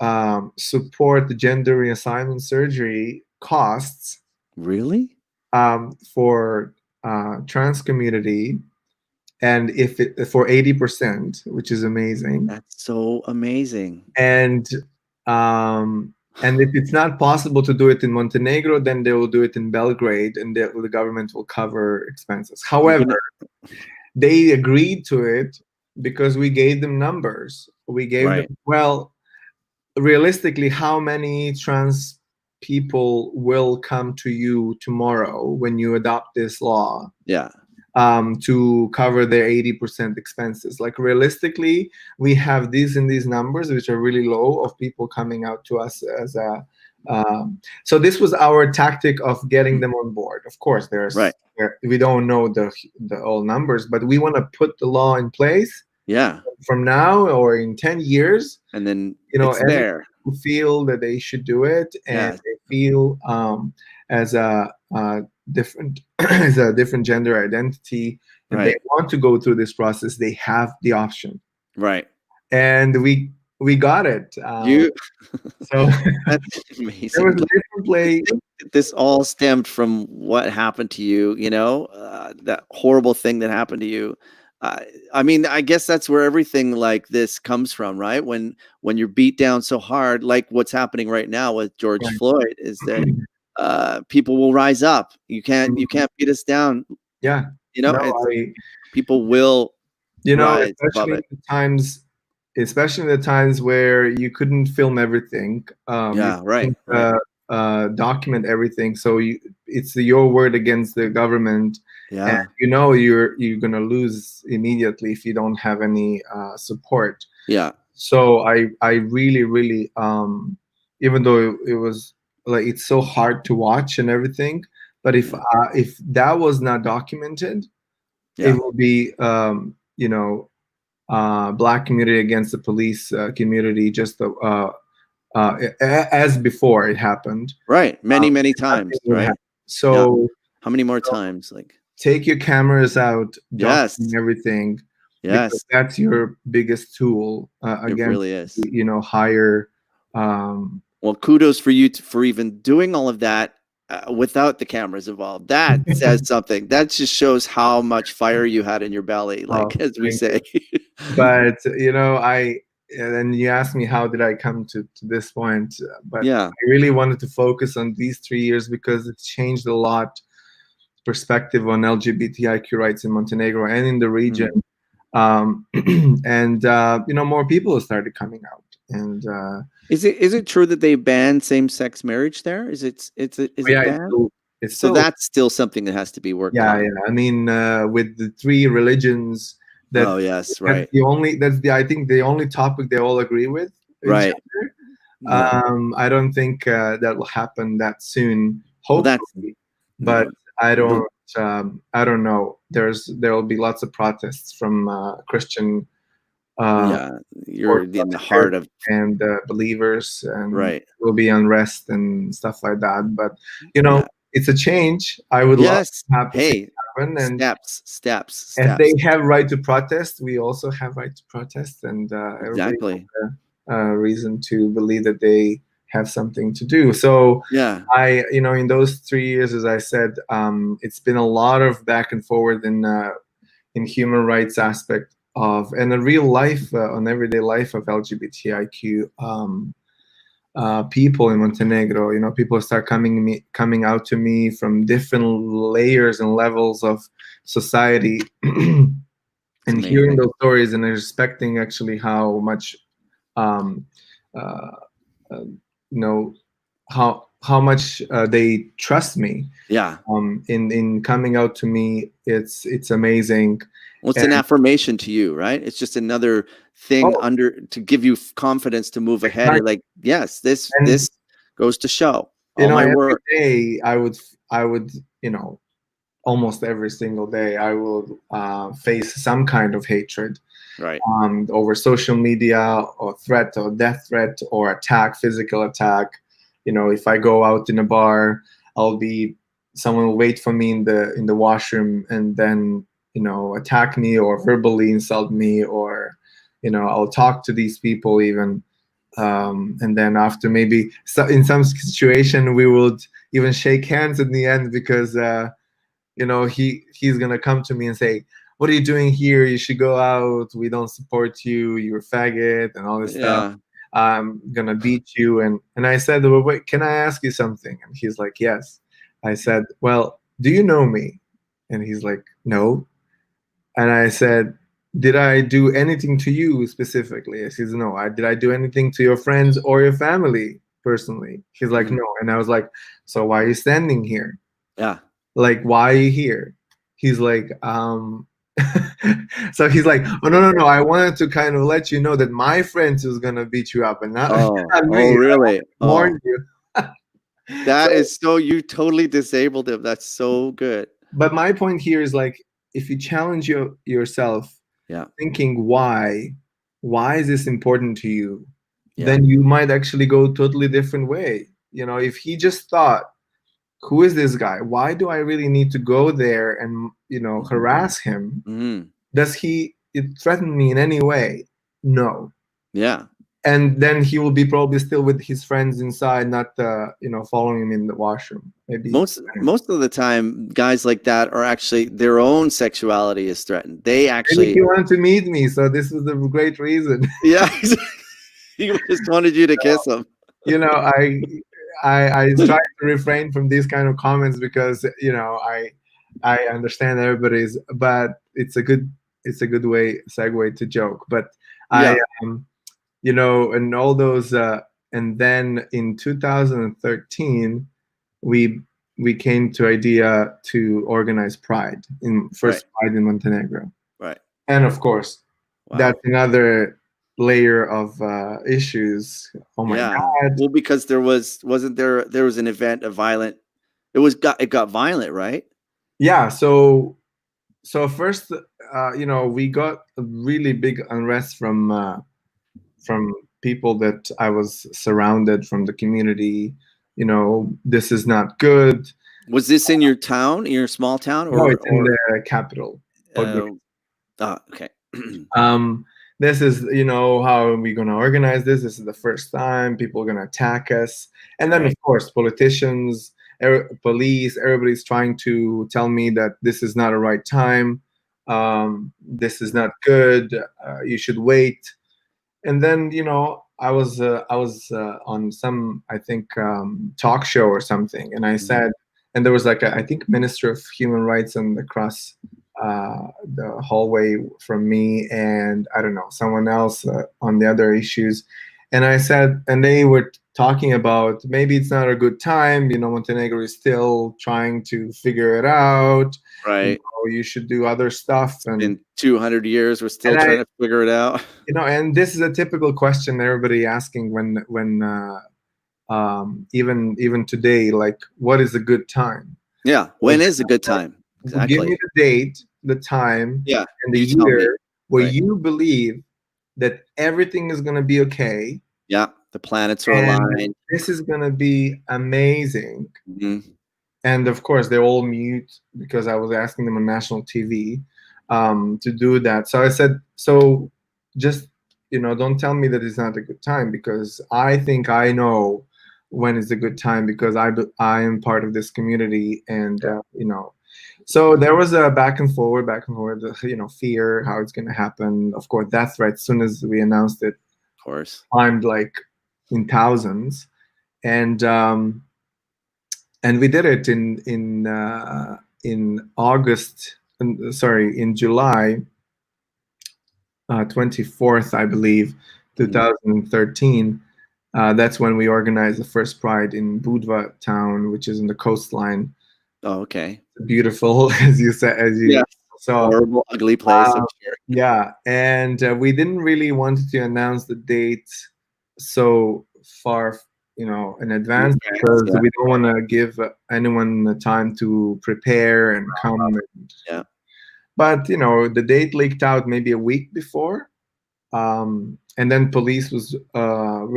support the gender reassignment surgery costs Really? for trans community, and if it for 80%, which is amazing. That's so amazing. And if it's not possible to do it in Montenegro, then they will do it in Belgrade, and the government will cover expenses. You're However, gonna. they agreed to it because we gave them numbers. We gave them, Right. well, realistically, how many trans people will come to you tomorrow when you adopt this law Yeah. to cover their 80% expenses? Like, realistically, we have these and these numbers, which are really low, of people coming out to us as a. So this was our tactic of getting them on board. Of course, Right. we don't know the all numbers, but we want to put the law in place Yeah. from now or in 10 years. And then You know, it's there. who feel that they should do it, and Yeah. they feel as a different as a different gender identity, and they Right. want to go through this process, they have the option, Right. and we got it. You So That's there was amazing. a Like, different to play. think that this all stemmed from what happened to you, that horrible thing that happened to you. I mean, I guess that's where everything like this comes from, right? When you're beat down so hard, like what's happening right now with George Right. Floyd, is that people will rise up. You can't beat us down. Yeah. No, It's I, people will rise above especially it. the times, especially the times where you couldn't film everything, you Yeah, right, couldn't right. document everything. So it's your word against the government, and Yeah, you're gonna lose immediately if you don't have any support. yeah, So I really really even though it was like it's so hard to watch and everything, but yeah, if that was not documented, it yeah. will be black community against the police community, just as before it happened. Right. Many, many Nothing times, would right? happen. Yeah. So How many more times? Like, take your cameras out, document yes, everything, because yes, that's your biggest tool it against really is. higher. Um, Well, kudos for you for even doing all of that without the cameras involved. That says something. That just shows how much fire you had in your belly, oh, like as we thank you. say. But I and then you asked me how did I come to this point, but Yeah. I really wanted to focus on these 3 years because it's changed a lot perspective on LGBTIQ rights in Montenegro and in the region. Mhm. And more people started coming out, and Is it true that they banned same-sex marriage there? Is it yeah, banned? it's So still, that's still something that has to be worked yeah, on. yeah. I mean, with the three religions, Oh, that's yes, that's right. the only that's the I think the only topic they all agree with each Right. other. Yeah. I don't think that will happen that soon, Well, that's hopefully, but no. I The don't. I don't know. There will be lots of protests from Christian uh, Yeah, you're in Orthodox the Church heart of and believers, and right. will be unrest and stuff like that. But Yeah. it's a change. I would love Yes. to have the same Hey, happen, and steps, steps, as they steps. have right to protest, we also have right to protest, and everybody Exactly. has a reason to believe that they have something to do. So Yeah. in those 3 years, as I said, it's been a lot of back and forward in human rights aspect of and a real life on everyday life of LGBTIQ people in Montenegro. People start coming out to me from different layers and levels of society, It's and hearing amazing. those stories and respecting actually how much um, uh, uh, you know how much they trust me Yeah. in coming out to me. It's amazing. Well, it's And an affirmation to you, right? It's just another thing oh, under to give you confidence to move ahead. exactly. You're like, yes, this And this goes to show all my every work. day I would almost every single day I will face some kind of hatred Right. over social media, or threat, or death threat, or attack, physical attack. If I go out in a bar, I'll be someone will wait for me in the washroom and then attack me or verbally insult me, or I'll talk to these people even, and then after maybe in some situation we would even shake hands in the end, because he's gonna come to me and say, what are you doing here? You should go out. We don't support you. You're a faggot and all this stuff. Yeah. I'm gonna beat you. And I said, well, wait, can I ask you something? And he's like, yes. I said, well, do you know me? And he's like, no. And I said, did I do anything to you specifically? He says, no. Did I do anything to your friends or your family personally? He's like, Mhm. no. And I was like, so why are you standing here? Yeah. Like, why are you here? He's like, so he's like, oh, no, no, no, I wanted to kind of let you know that my friends was gonna beat you up, and not, Oh. not Oh, me. I really? warned Oh, you. that So, is so you totally disabled him. That's so good. but my point here is, like, if you challenge yourself, Yeah. thinking why is this important to you, Yeah. then you might actually go totally different way. If he just thought, who is this guy? Why do I really need to go there and harass him? Hmm. Does he it threaten me in any way? No. Yeah. And then he will be probably still with his friends inside, not following him in the washroom. Maybe. Most of the time, guys like that are actually their own sexuality is threatened. They Maybe actually, he wanted to meet me, so this was a great reason. yeah, he just wanted you to kiss him. you know, I I try to refrain from these kind of comments because I understand everybody's, but it's a good way segue to joke. But I Yeah. and all those and then in 2013 we we came to idea to organize Pride in Right. first Pride in Montenegro, Right. and of course Wow. that's another layer of issues. Oh my Yeah. God. Well, because wasn't there was an event, a violent, it got violent, right? Yeah, so first we got a really big unrest from people that I was surrounded from the community. This is not good. Was this in your town, in your small town, No, it's in or the capital. uh, okay. um, this is, how are we going to organize this? This is the first time people are going to attack us. And then, of Right. course, politicians, police, everybody's trying to tell me that this is not a right time. This is not good. You should wait. And then, I was on some, I think, talk show or something, and I Mhm. said, and there was like I think Minister of Human Rights on across the hallway from me, and I don't know, someone else on the other issues, and I said, and they were talking about maybe it's not a good time. Montenegro is still trying to figure it out. Right. You should do other stuff, In 200 years, we're still and I trying to figure it out. and this is a typical question everybody asking when even today, like, what is a good time? Yeah. Like, When is a good time? give me Exactly. the date, the time, Yeah. and the You tell me. year where Right. you believe that everything is going to be okay, Yeah. The planets are and aligned. this is going to be amazing. Mhm. And of course, they're all mute because I was asking them on national TV to do that. So I said, so just don't tell me that it's not a good time, because I think I know when is a good time, because I am part of this community, and Yeah. So there was a back and forward, fear, how it's going to happen. Of course, that's right. As soon as we announced it, Of course. climbed like in thousands, and we did it in August. Sorry, in July 24th, I believe, Mhm. 2013. That's when we organized the first Pride in Budva town, which is in the coastline. Oh, okay. Beautiful, as you said, as you Yeah. saw. Horrible, ugly place, I'm Uh, sure. yeah, and we didn't really want to announce the date so far, in In advance, advance, because yeah. we don't want to give anyone the time to prepare and come. Yeah. But the date leaked out maybe a week before, and then police was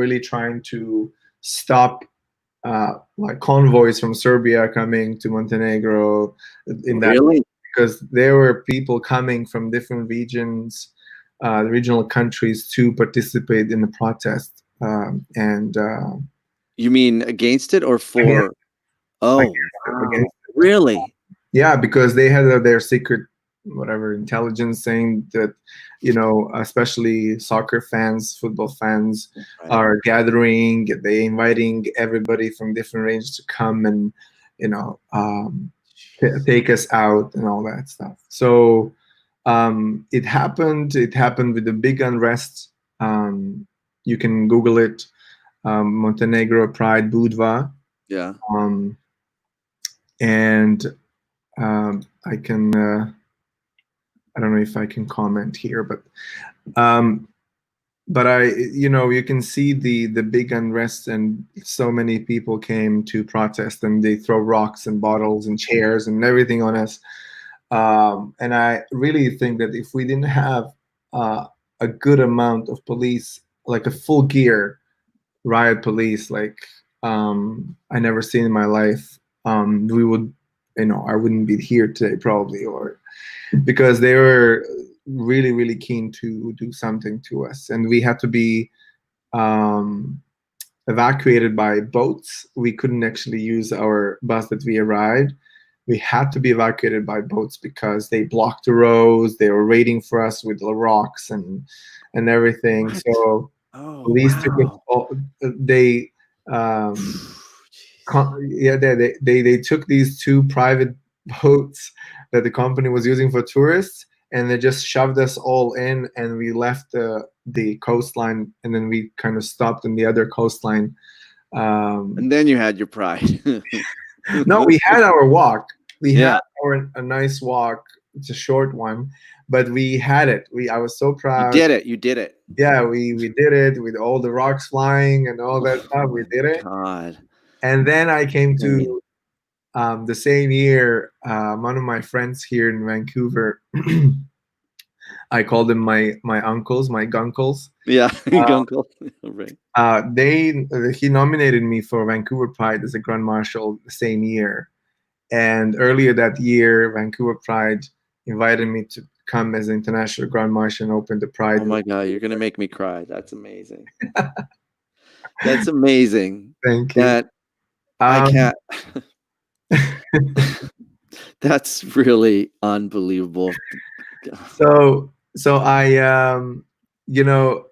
really trying to stop like convoys from Serbia coming to Montenegro in that, Really? because there were people coming from different regions, regional countries, to participate in the protest, and You mean against it or against, for? Oh, against wow. Really? yeah, because they had their secret whatever intelligence saying that especially soccer fans, football fans Right. are gathering. They inviting everybody from different ranges to come and you know um, take us out and all that stuff. So it happened with the big unrest. You can Google it, Montenegro Pride Budva, Yeah. um, and I can I don't know if I can comment here, um, but you can see the big unrest, and so many people came to protest, and they throw rocks and bottles and chairs and everything on us. And I really think that if we didn't have a good amount of police, like a full gear, riot police like I never seen in my life. We would, I wouldn't be here today probably, or because they were really, really keen to do something to us, and we had to be evacuated by boats. We couldn't actually use our bus that we arrived. We had to be evacuated by boats because they blocked the roads. They were waiting for us with the rocks and everything. What? So Oh, police took us wow. they yeah, they took these two private boats that the company was using for tourists, and they just shoved us all in, and we left the coastline, and then we kind of stopped in the other coastline. And then you had your pride. No, we had our walk. We had Yeah, a nice walk. It's a short one, but we had it. I was so you proud. did it. You did it. Yeah, we did it with all the rocks flying and all that Oh stuff. We my did it. God. And then I came Insane. to the same year. One of my friends here in Vancouver, I called them my uncles, my gunkles. Yeah, Uh, Gunkel. Right. he nominated me for Vancouver Pride as a Grand Marshal the same year. And earlier that year, Vancouver Pride invited me to come as an international Grand Marshal and open the Pride. Oh my God, you're gonna make me cry. That's amazing. That's amazing. Thank you. That I Um, can't. That's really unbelievable. so I, you know,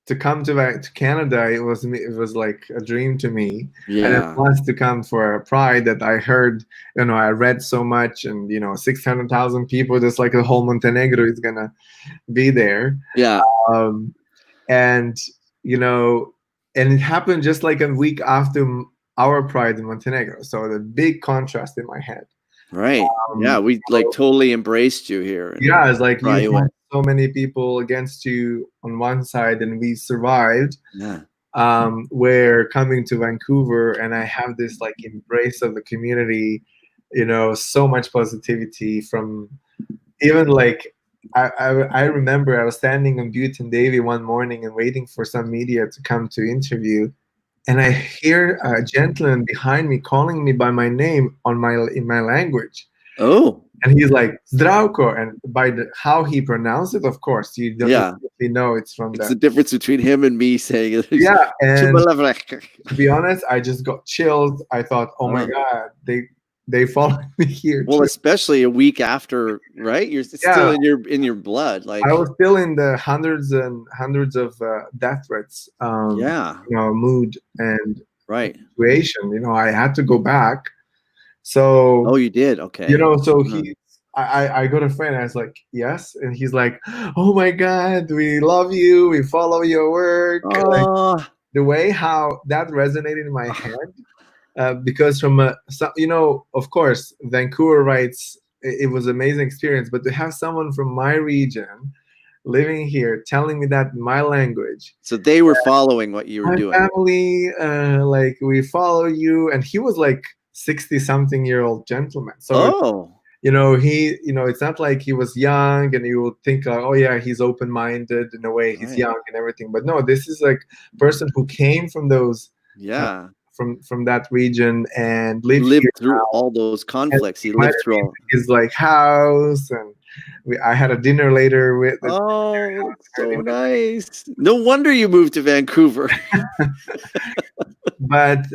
to come to Canada, it was like a dream to me, and then Yeah. plus to come for a Pride that I heard, I read so much, and 600,000 people, just like the whole Montenegro is gonna be there, Yeah. um, and you know, and it happened just like a week after our Pride in Montenegro, so the big contrast in my head. Right. Yeah, we like So, totally embraced you here and yeah, it's like brought you you had in. so many people against you on one side, and we survived. Yeah. Where coming to Vancouver, and I have this like embrace of the community, so much positivity from even like I remember I was standing on Butte and Davie one morning and waiting for some media to come to interview, and I hear a gentleman behind me calling me by my name in my language. Oh, And he's like Zdravko, and by how he pronounced it, of course, you don't yeah. immediately know it's from It's the the difference between him and me saying it. yeah. And Cimbaljevic. to be honest, I just got chilled. I thought, oh my Oh. god, they followed me here Well, too. especially a week after, right? You're still Yeah, in your blood. I Like, was still in the hundreds and hundreds of death threats, yeah, mood and right. situation. I had to go back. Oh, So you did. Okay. so Huh. I got a friend. I was like, yes, and he's like, oh my god, we love you. We follow your work. Like Oh, the way how that resonated in my head. Because from of course, Vancouver writes it was an amazing experience, but to have someone from my region living here telling me that in my language, so they were following what you were my doing. family, like we follow you, and he was like 60-something-year-old gentleman. So Oh, it's not like he was young and you would think like, oh yeah, he's open-minded in a way, he's right. young and everything, but no, this is like person who came from those uh, Yeah. from that region and live here Lived through now, all those and conflicts. He invited lived through me all. to his like house, and I had a dinner later with Oh, so nice. No wonder you moved to Vancouver. but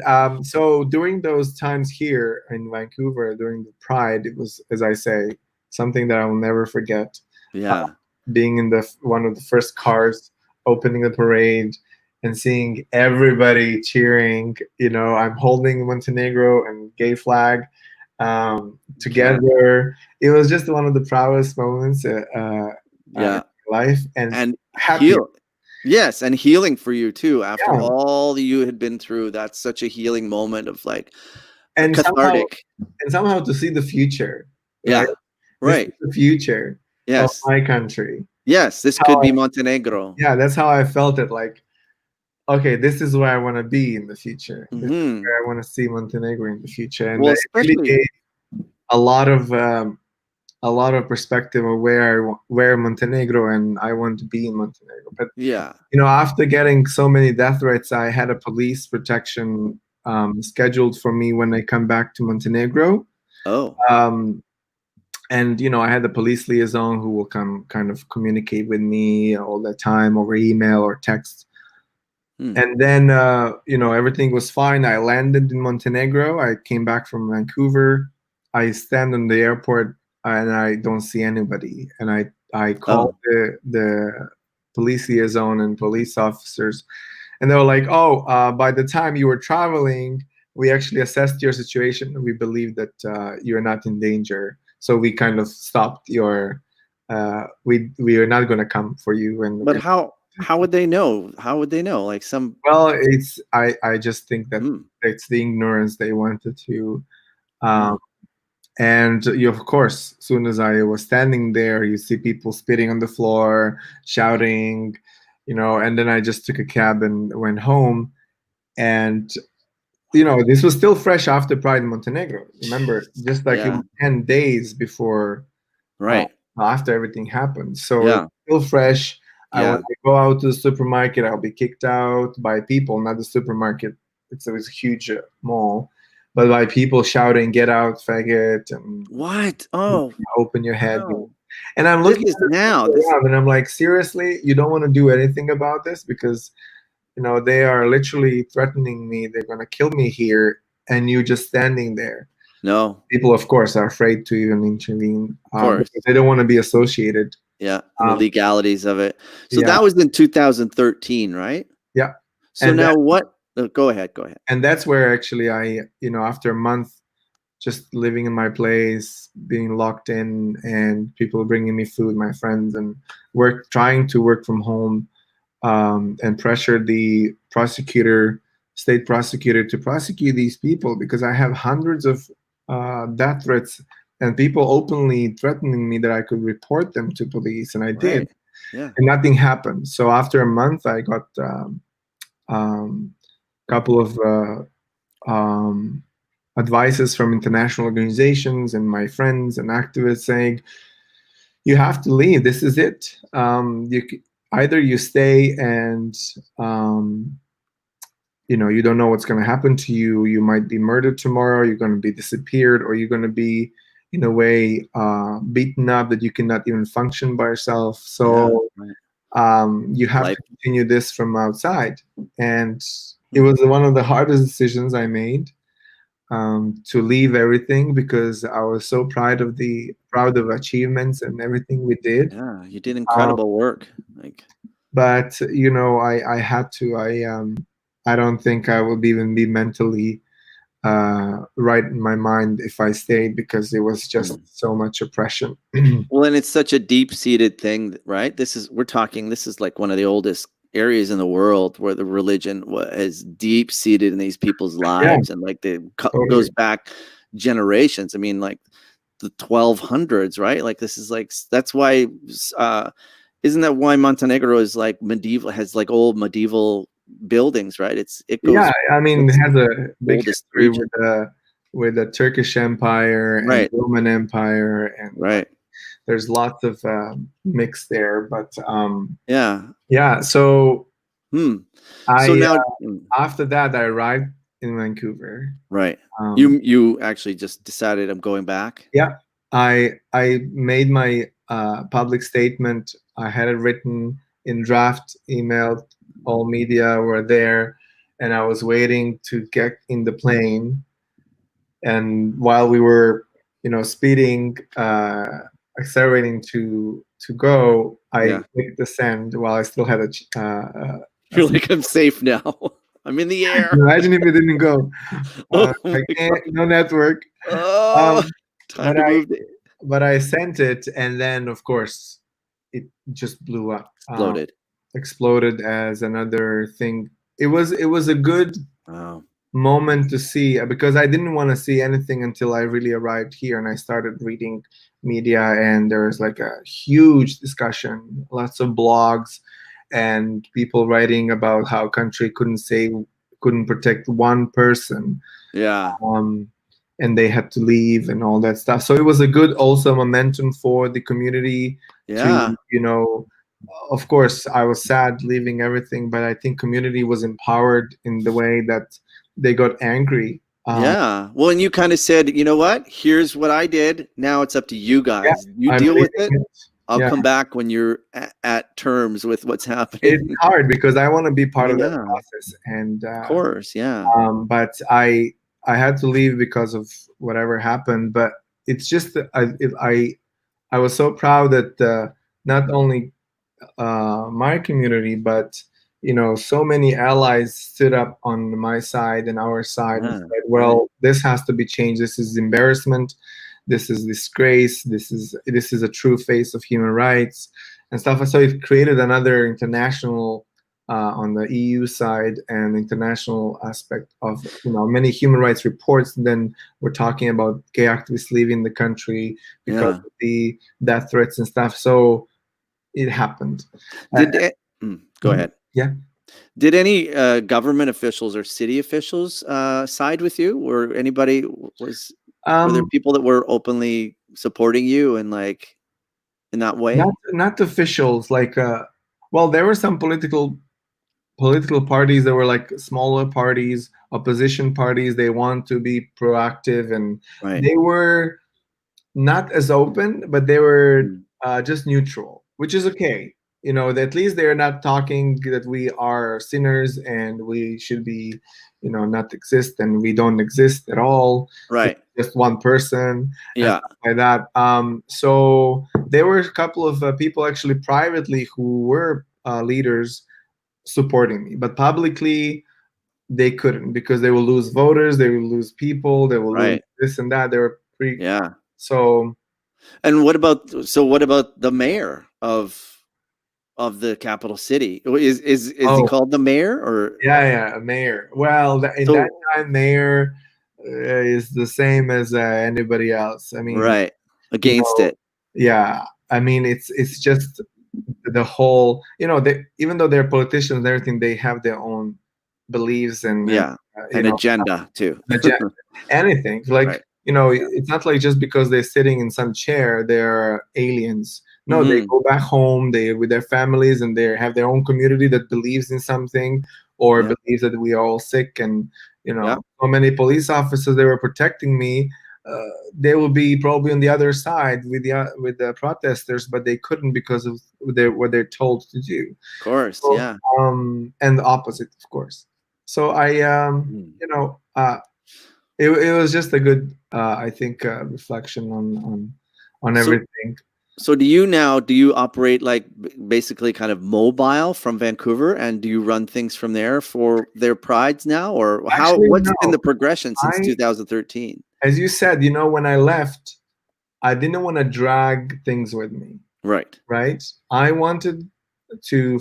so during those times here in Vancouver during the Pride, it was, as I say, something that I will never forget. Yeah. Being in the one of the first cars, opening the parade, and seeing everybody cheering. I'm holding Montenegro and gay flag Yeah. together. It was just one of the proudest moments in Yeah. life, and And happy. heal. Yes, and healing for you too. After Yeah, all that you had been through, that's such a healing moment of like a and somehow cathartic. to see the future, right? Yeah. This is Right. the future of Yes. my country. Yes, this How could I, be Montenegro. yeah, that's how I felt it. Like, okay, this is where I want to be in the future. This is Hmm. where I want to see Montenegro in the future, and Well, it really especially gave a lot of a lot of perspective of where Montenegro, and I want to be in Montenegro. But Yeah. after getting so many death threats, I had a police protection scheduled for me when I come back to Montenegro. Oh. Um, and I had a police liaison who will come kind of communicate with me all the time over email or text. And then everything was fine. I landed in Montenegro. I came back from Vancouver. I stand on the airport and I don't see anybody. And I called the police liaison and police officers, and they were like, "Oh, by the time you were traveling, we actually assessed your situation. And we believe that you're not in danger. So we kind of stopped your. We are not going to come for you." And But how would they know? How would they know? Like some. well, I just think that it's the ignorance they wanted to. And of course, as soon as I was standing there, you see people spitting on the floor, shouting, and then I just took a cab and went home. And this was still fresh after Pride in Montenegro. Remember, just like it was 10 days before, Right. after everything happened. So Yeah. it's still fresh. Yeah. When I go out to the supermarket, I'll be kicked out by people, not the supermarket. It's a huge mall, but by people shouting, "Get out, faggot!" and What? Oh, open your head. wow. And I'm This looking is at now. people This. around, and I'm like, seriously, you don't want to do anything about this because they are literally threatening me. They're going to kill me here, and you just standing there. No. People, of course, are afraid to even intervene because they don't want to be associated. Yeah, the legalities of it. So yeah. that was in 2013, right? Yeah. So and now what? Go ahead. And that's where actually I, after a month just living in my place, being locked in, and people bringing me food, my friends, and trying to work from home, and pressured the state prosecutor, to prosecute these people because I have hundreds of death threats and people openly threatening me that I could report them to police, and I did. Yeah. And nothing happened. So after a month, I got couple of advices from international organizations and my friends and activists saying, you have to leave. This is it. Either you stay and you don't know what's going to happen to you. You might be murdered tomorrow. You're going to be disappeared, or you're going to be, in a way, beaten up that you cannot even function by yourself. So you have to continue this from outside. And it was one of the hardest decisions I made, to leave everything, because I was so proud of achievements and everything we did. Yeah, you did incredible work. But I had to. I don't think I would even be mentally right in my mind if I stayed, because it was just so much oppression. Well, and it's such a deep-seated thing, right? This is like one of the oldest areas in the world where the religion is deep-seated in these people's lives, and like goes back generations. I mean, like the 1200s, right? Like this is like, that's why isn't that why Montenegro is like medieval, has like old medieval buildings, right? It goes, I mean, it has a big history with the Turkish Empire and the Roman Empire, and there's lots of mix there. But so now after that, I arrived in Vancouver. Right. You actually just decided, I'm going back. Yeah, I made my public statement. I had it written in draft, emailed. All media were there, and I was waiting to get in the plane. And while we were, speeding, accelerating to go, I clicked the send while I still had You're like, I'm safe now. I'm in the air. Imagine if it didn't go. No network. Time to move. But I sent it, and then of course it just blew up. Exploded as another thing. It was a good moment to see, because I didn't want to see anything until I really arrived here and I started reading media, and there was like a huge discussion, lots of blogs and people writing about how country couldn't protect one person. and they had to leave and all that stuff. So it was a good also momentum for the community Yeah. to, of course, I was sad leaving everything, but I think community was empowered in the way that they got angry. Yeah. Well, and you kind of said, you know what? Here's what I did. Now it's up to you Yeah, guys. You I'm deal with leaving it. it. I'll Yeah, come back when you're at terms with what's it's happening. hard because I want to be part of that Yeah. process, and Of course. Yeah. but I had to leave because of whatever happened. But it's just that I was so proud that not only my community, but so many allies stood up on my side and our side and Yeah. said, Right. "Well, this has to be changed. This is embarrassment. This is disgrace. This is a true face of human rights and stuff." So it created another international on the EU side and international aspect of many human rights reports. Then we're talking about gay activists leaving the country because Yeah. of the death threats and stuff. So it happened. Uh, Did it, go mhm. ahead. Yeah. Did any government officials or city officials side with you, or anybody were there Um, people that were openly supporting you and like in that not way? not officials like well, there were some political parties that were like smaller parties, opposition parties. They want to be proactive, and Right. they were not as open, but they were Mm. just neutral, which is okay. At least they're not talking that we are sinners and we should be, not exist, and we don't exist at all. It's Right. just one person and Yeah. stuff like that. So there were a couple of people actually privately who were leaders supporting me, but publicly they couldn't because they will lose voters, they will lose people, they will lose Right. this and that. They were pretty Yeah. so. And what about the mayor of the capital city? Is he Oh, called the mayor or yeah, yeah, a mayor. Well, in that so time, mayor is the same as anybody else. I mean, right you against know, it? yeah. I mean, it's just the whole. They, even though they're politicians and everything, they have their own beliefs and Yeah. An agenda too. agenda, anything. Like, Right. Yeah. it's not like just because they're sitting in some chair, they're aliens. No, they Hmm. go back home, they with their families, and they have their own community that believes in something or Yeah. believes that we are all sick. And Yeah. so many police officers they were protecting me. They will be probably on the other side with the protesters, but they couldn't because of what they're told to do. Of course. So, Yeah. and the opposite, of course. So Mm. it was just a good, I think, reflection on So everything. So do you operate like basically kind of mobile from Vancouver, and do you run things from there for their prides now, or Actually, what's been no. the progression since I, 2013? as you said, when I left, I didn't want to drag things with me, Right. right? I wanted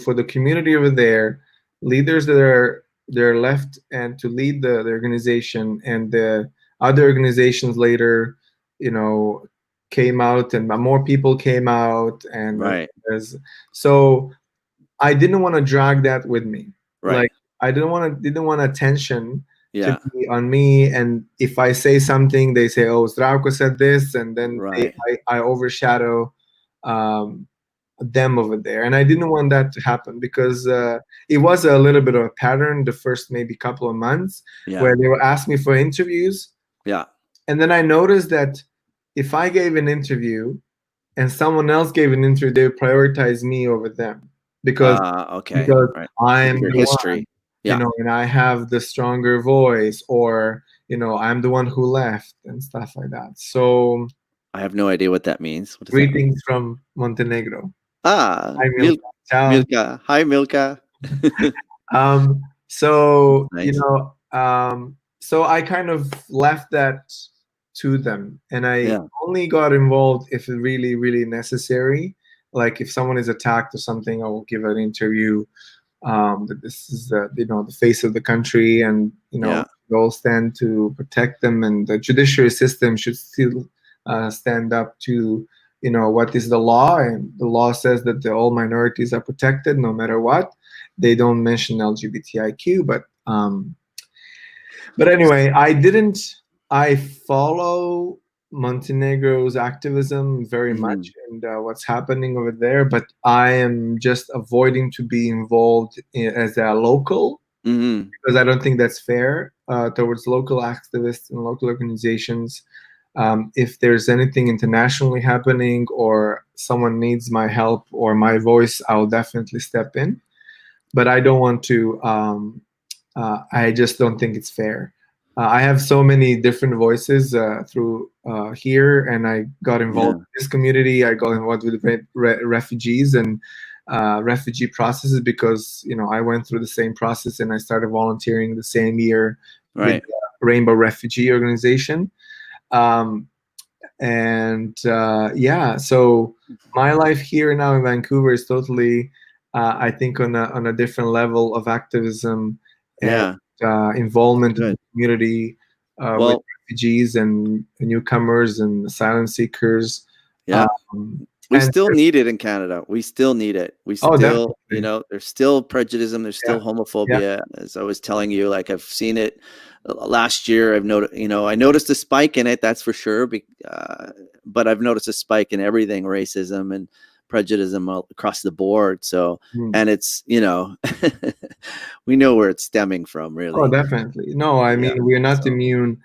for the community over there, leaders that are they're left, and to lead the organization, and the other organizations later, you know, came out, and more people came out, and Right. so I didn't want to drag that with me. Right. Like, I didn't want attention to Yeah. be on me. And if I say something, they say, "Oh, Zdravko said this," and then Right. I overshadow um, them over there. And I didn't want that to happen because it was a little bit of a pattern the first maybe couple of months Yeah. where they would ask me for interviews, Yeah. and then I noticed that if I gave an interview and someone else gave an interview, they would prioritize me over them because Okay. because Right. With I'm your the one, history. Yeah. and I have the stronger voice, or I'm the one who left and stuff like that. So I have no idea what that means. What does that mean? greetings from Montenegro. Ah, Hi, Milka. Ciao. Milka. Hi, Milka. So Nice. so I kind of left that to them, and I Yeah. only got involved if it really, really necessary. Like if someone is attacked or something, I will give an interview. That this is the face of the country, and Yeah. we all stand to protect them, and the judiciary system should still stand up to what is the law, and the law says that all minorities are protected no matter what. They don't mention LGBTIQ, but anyway, I didn't. I follow Montenegro's activism very Hmm. much and what's happening over there, but I am just avoiding to be involved as a local Hmm. because I don't think that's fair towards local activists and local organizations. If there's anything internationally happening or someone needs my help or my voice, I'll definitely step in. But I don't want to. I just don't think it's fair. I have so many different voices through here, and I got involved Yeah. in this community. I got involved with refugees and refugee processes because I went through the same process, and I started volunteering the same year with Right. the Rainbow Refugee Organization. Um, and yeah, so my life here now in Vancouver is totally, I think, on a different level of activism and Yeah. involvement in Good. the community with Well, refugees and newcomers and asylum seekers. yeah. Um, We and still need it in Canada. We still need it. We oh, still, definitely, there's still prejudice, there's yeah, still yeah, homophobia. As I was telling you, like I've seen it last year. I've noticed, I noticed a spike in it, that's for sure. But I've noticed a spike in everything, racism and prejudice across the board. So, mm. and it's, we know where it's stemming from, Oh, really. definitely. No, I Yeah. mean we're not So, immune. no.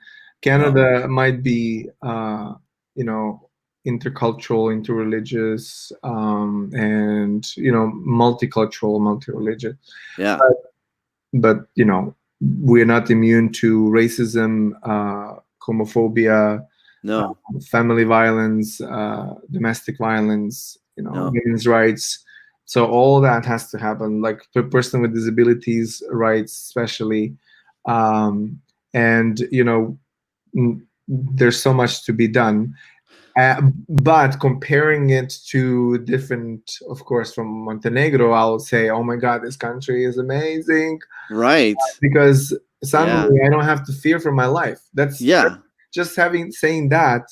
Canada might be, you know, intercultural, interreligious, and multicultural, multireligious. Yeah. But we're not immune to racism, homophobia, No. family violence, domestic violence, No. women's rights. So all that has to happen, like for person with disabilities rights, especially. Um, and there's so much to be done. But comparing it to different, of course, from Montenegro, I'll say, oh my God, this country is amazing Right. because Yeah. suddenly I don't have to fear for my life. That's Yeah. just having saying that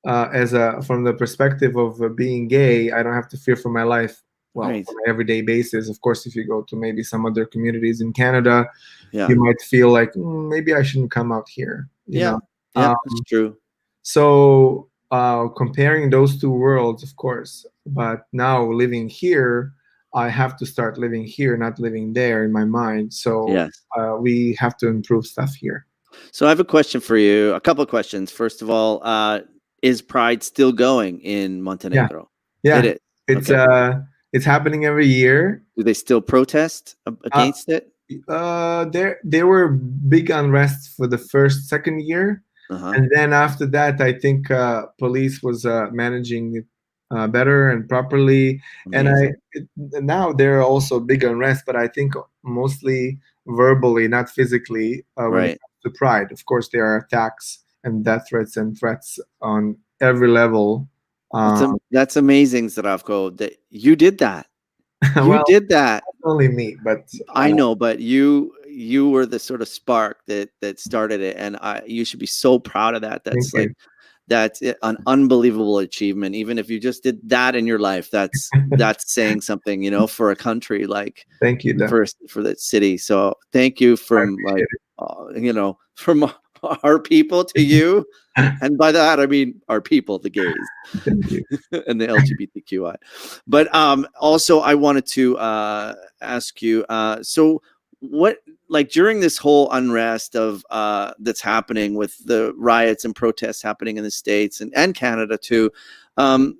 as a from the perspective of being gay, I don't have to fear for my life. Well, Right. on an everyday basis. Of course, if you go to maybe some other communities in Canada, Yeah. you might feel like maybe I shouldn't come out here. Yeah. Yeah. Um, That's true. so comparing those two worlds, of course, but now living here, I have to start living here, not living there in my mind. So Yes. we have to improve stuff here. So I have a question for you. A couple of questions. First of all, is Pride still going in Yeah, Montenegro? It yeah. is. It's Okay. uh, it's happening every year. Do they still protest Uh, against it? there were big unrest for the second year, Uh-huh. and then after that, I think police was managing it better and properly. And Amazing. now there are also big unrest, but I think mostly verbally, not physically. When it Right. comes to Pride, of course, there are attacks and death threats and threats on every level. Um, That's amazing, Zdravko, that you did that. You well, did that. not only me, but I know, but you were the sort of spark that started it, and you should be so proud of that. thank That's you. like an unbelievable achievement. Even if you just did that in your life, that's saying something, for a country like Thank you, Duff. for that city. So thank you I from like appreciate from our people to it. you, and by that I mean our people, the gays Thank you. and the LGBTQI. But also I wanted to ask you. So what, like during this whole unrest of that's happening with the riots and protests happening in the States and Canada too, um,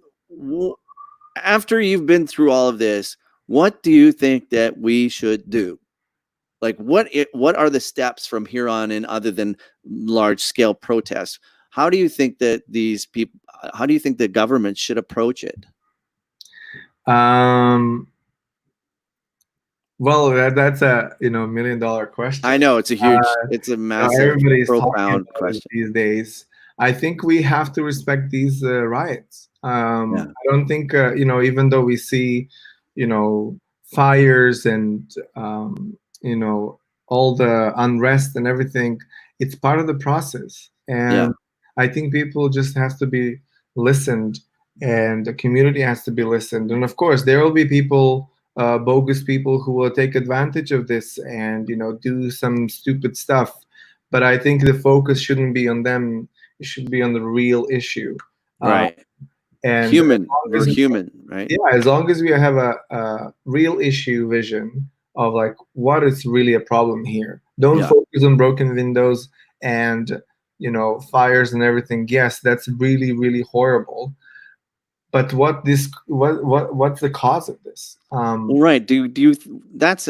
after you've been through all of this, what do you think that we should do? Like what are the steps from here on in other than large scale protests? How do you think that these people, how do you think the government should approach it? Um, well, that's a $1 million I question. know it's a huge, Uh, it's a massive, Everybody's talking profound about it question. these days. I think we have to respect these riots. Yeah, I don't think even though we see fires and all the unrest and everything, it's part of the process. yeah, And I think people just have to be listened, and the community has to be listened. And of course, there will be people, bogus people, who will take advantage of this and do some stupid stuff. but I think the focus shouldn't be on them. It should be on the real issue. Uh, Right. and as Human. long We're as human, right? yeah, as long as we have a real issue vision of like what is really a problem here, don't Yeah. focus on broken windows and fires and everything. Yes, that's really really horrible. But what's the cause of this? Right. Do you that's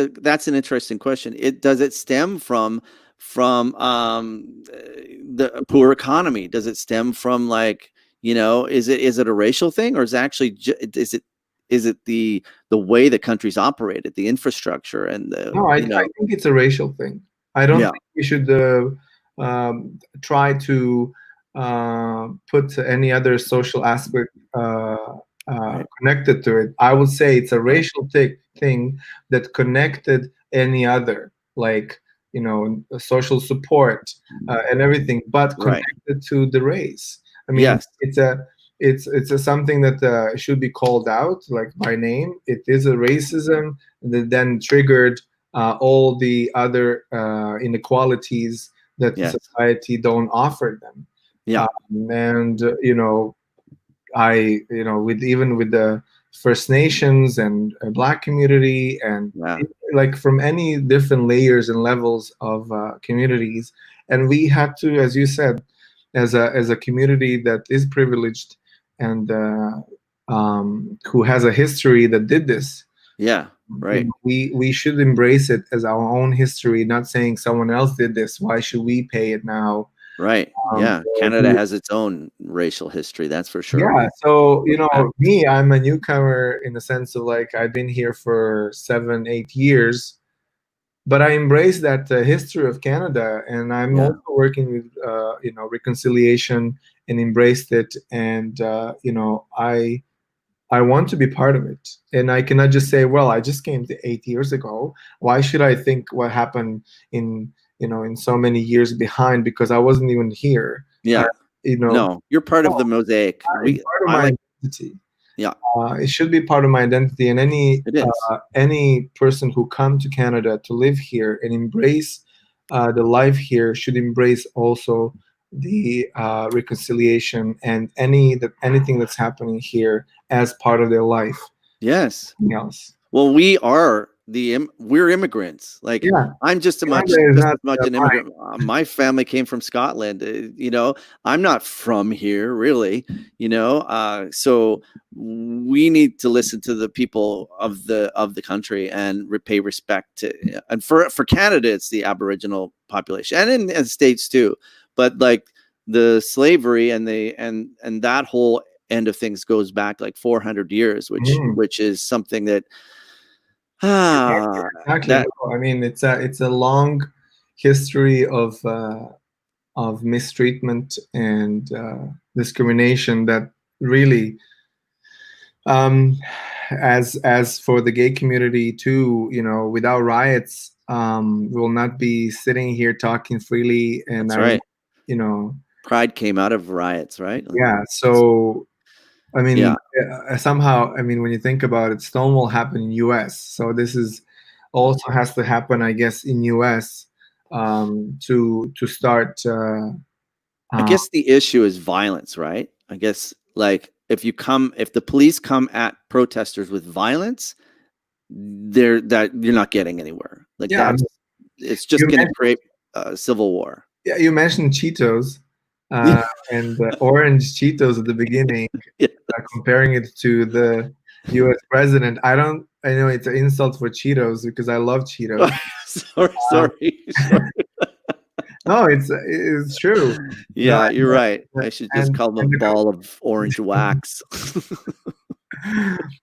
an interesting question. Does it stem from the poor economy? Does it stem from like, is it a racial thing, or is it actually is it the way the country's operated, the infrastructure and No, I think it's a racial thing. I don't yeah, think we should try to put any other social aspect right, connected to it. I would say it's a right, racial thing that connected any other, like social support and everything, but right. connected to the race. I mean, Yes. it's a something that should be called out like by name. It is a racism that then triggered all the other inequalities that the Yes. society don't offer them. Yeah. And with the First Nations and Black community and Yeah. like from any different layers and levels of communities, and we had to, as you said, as a community that is privileged and who has a history that did this. Yeah. Right. We should embrace it as our own history, not saying someone else did this. Why should we pay it now? Right. Yeah. So Canada has its own racial history, that's for sure. yeah, so Back. me, I'm a newcomer in the sense of like I've been here for 7, 8 years, but I embrace that history of Canada, and I'm Yeah. also working with reconciliation and embraced it, and I want to be part of it, and I cannot just say, well, I just came to 8 years ago. Why should I think what happened in so many years behind because I wasn't even here. I, Yeah. you know, No, you're part of no, the mosaic. it's part of I my like, identity. yeah, It should be part of my identity, and it is. any person who come to Canada to live here and embrace the life here should embrace also the reconciliation and anything that's happening here as part of their life. Yes. Nothing else. Well, we're immigrants. Like Yeah, I'm just Canada is just not as much an mine. immigrant. My family came from Scotland. I'm not from here really. So we need to listen to the people of the country and pay respect to. And for Canada, it's the Aboriginal population, and in the States too. But like the slavery and that whole end of things goes back like 400 years, Mm. which is something that Exactly. that No, I mean, it's a long history of mistreatment and discrimination that really, um, as for the gay community too, without riots, we will not be sitting here talking freely. And that's right. you know, Pride came out of riots, right? yeah. So I mean, Yeah. somehow, I mean, when you think about it, Stonewall happened in U.S. So this is also has to happen, I guess, in U.S. To start. I guess the issue is violence, right? I guess like if the police come at protesters with violence, that you're not getting anywhere. Like Yeah, I mean, it's just you going to mentioned, create a civil war. yeah, you mentioned Cheetos and orange Cheetos at the beginning, Yeah. comparing it to the U.S. president. I know it's an insult for Cheetos because I love Cheetos. Uh, Sorry. no, it's true. Yeah, But you're right. I should just and call them a and ball of orange wax.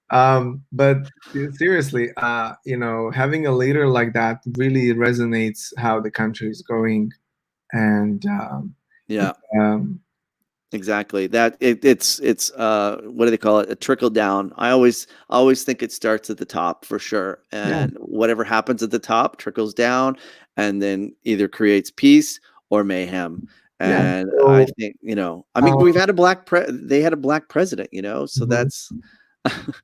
but seriously, having a leader like that really resonates how the country is going, and Yeah, um, exactly. That it's what do they call it? A trickle down. I always think it starts at the top for sure, yeah, and whatever happens at the top trickles down, and then either creates peace or mayhem. yeah. And I So think I mean, um, they had a black president, so mhm. that's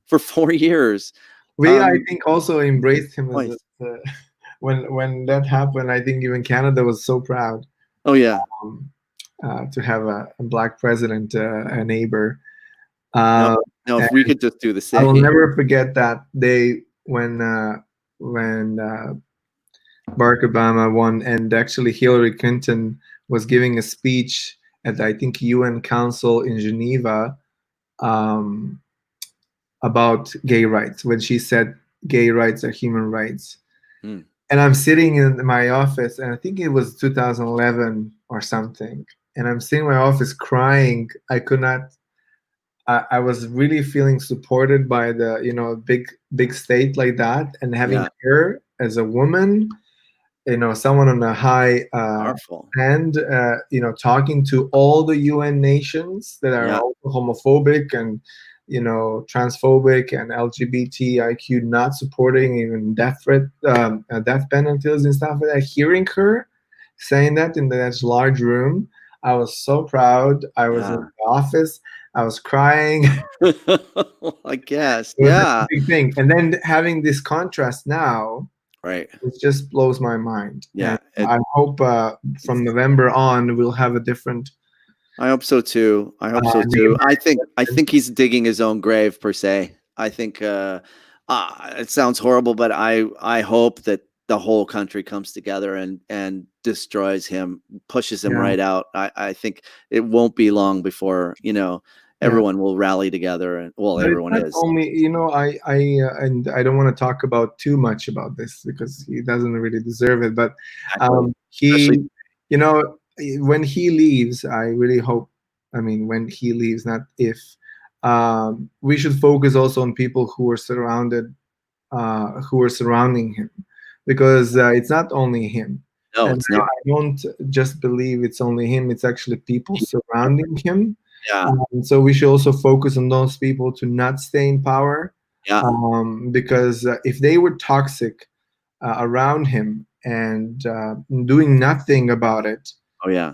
for 4 years. I think, also embraced him as Twice. when that happened. I think even Canada was so proud. Oh yeah. um, to have a black president, a neighbor. No, Uh, no. If and we could just do the I will same. never forget that day when Barack Obama won, and actually Hillary Clinton was giving a speech at, I think, UN Council in Geneva, um, about gay rights, when she said gay rights are human rights. Hmm. And I'm sitting in my office, and I think it was 2011 or something. And I'm sitting in my office crying. I could not. I was really feeling supported by the, big state like that, and having Yeah. her as a woman, someone on a high Powerful. hand, talking to all the UN nations that are Yeah. also homophobic and, transphobic and LGBTIQ, not supporting even death penalties and stuff like that. Hearing her saying that in that large room, I was so proud. I was in Yeah. the office. I was crying. I guess. It was a Yeah. big thing. And then having this contrast now, Right. it just blows my mind. And Yeah. I hope from November on we'll have a different I hope so too. I hope so too. neighbor. I think he's digging his own grave per se. I think it sounds horrible, but I hope that the whole country comes together and destroys him, pushes him Yeah, right out. I think it won't be long before, yeah. everyone will rally together, and well, But it's everyone not is. only, and I don't want to talk about too much about this because he doesn't really deserve it. But Exactly. Especially he, when he leaves, I really hope. I mean, when he leaves, not if. We should focus also on people who are surrounding him, because it's not only him. no, And it's never. I don't just believe it's only him, it's actually people surrounding him. Yeah. So we should also focus on those people to not stay in power, Yeah. because if they were toxic around him and doing nothing about it, Oh yeah.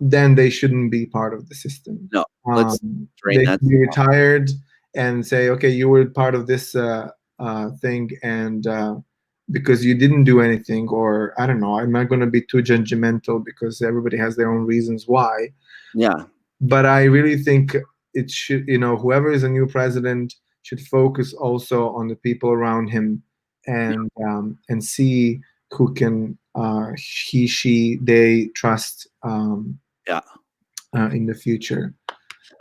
then they shouldn't be part of the system. No. Let's drain They that. should be retired and say, okay, you were part of this thing, and because you didn't do anything, or I don't know, I'm not going to be too judgmental because everybody has their own reasons why. Yeah. But I really think it should, whoever is a new president should focus also on the people around him, and see who can he, she, they trust Yeah. in the future.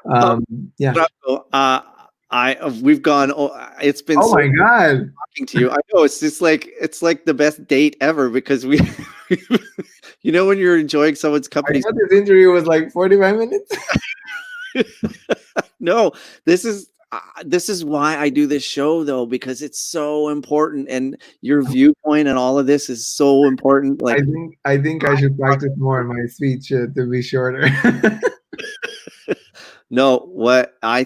Oh, Yeah. Zdravko, we've gone. Oh, it's been Oh so my God. talking to you. I know it's like the best date ever because we, when you're enjoying someone's I company. thought this interview was like 45 minutes. No, this is why I do this show though, because it's so important, and your viewpoint and all of this is so important. I Like, think I think I should practice more my speech to be shorter. no, what I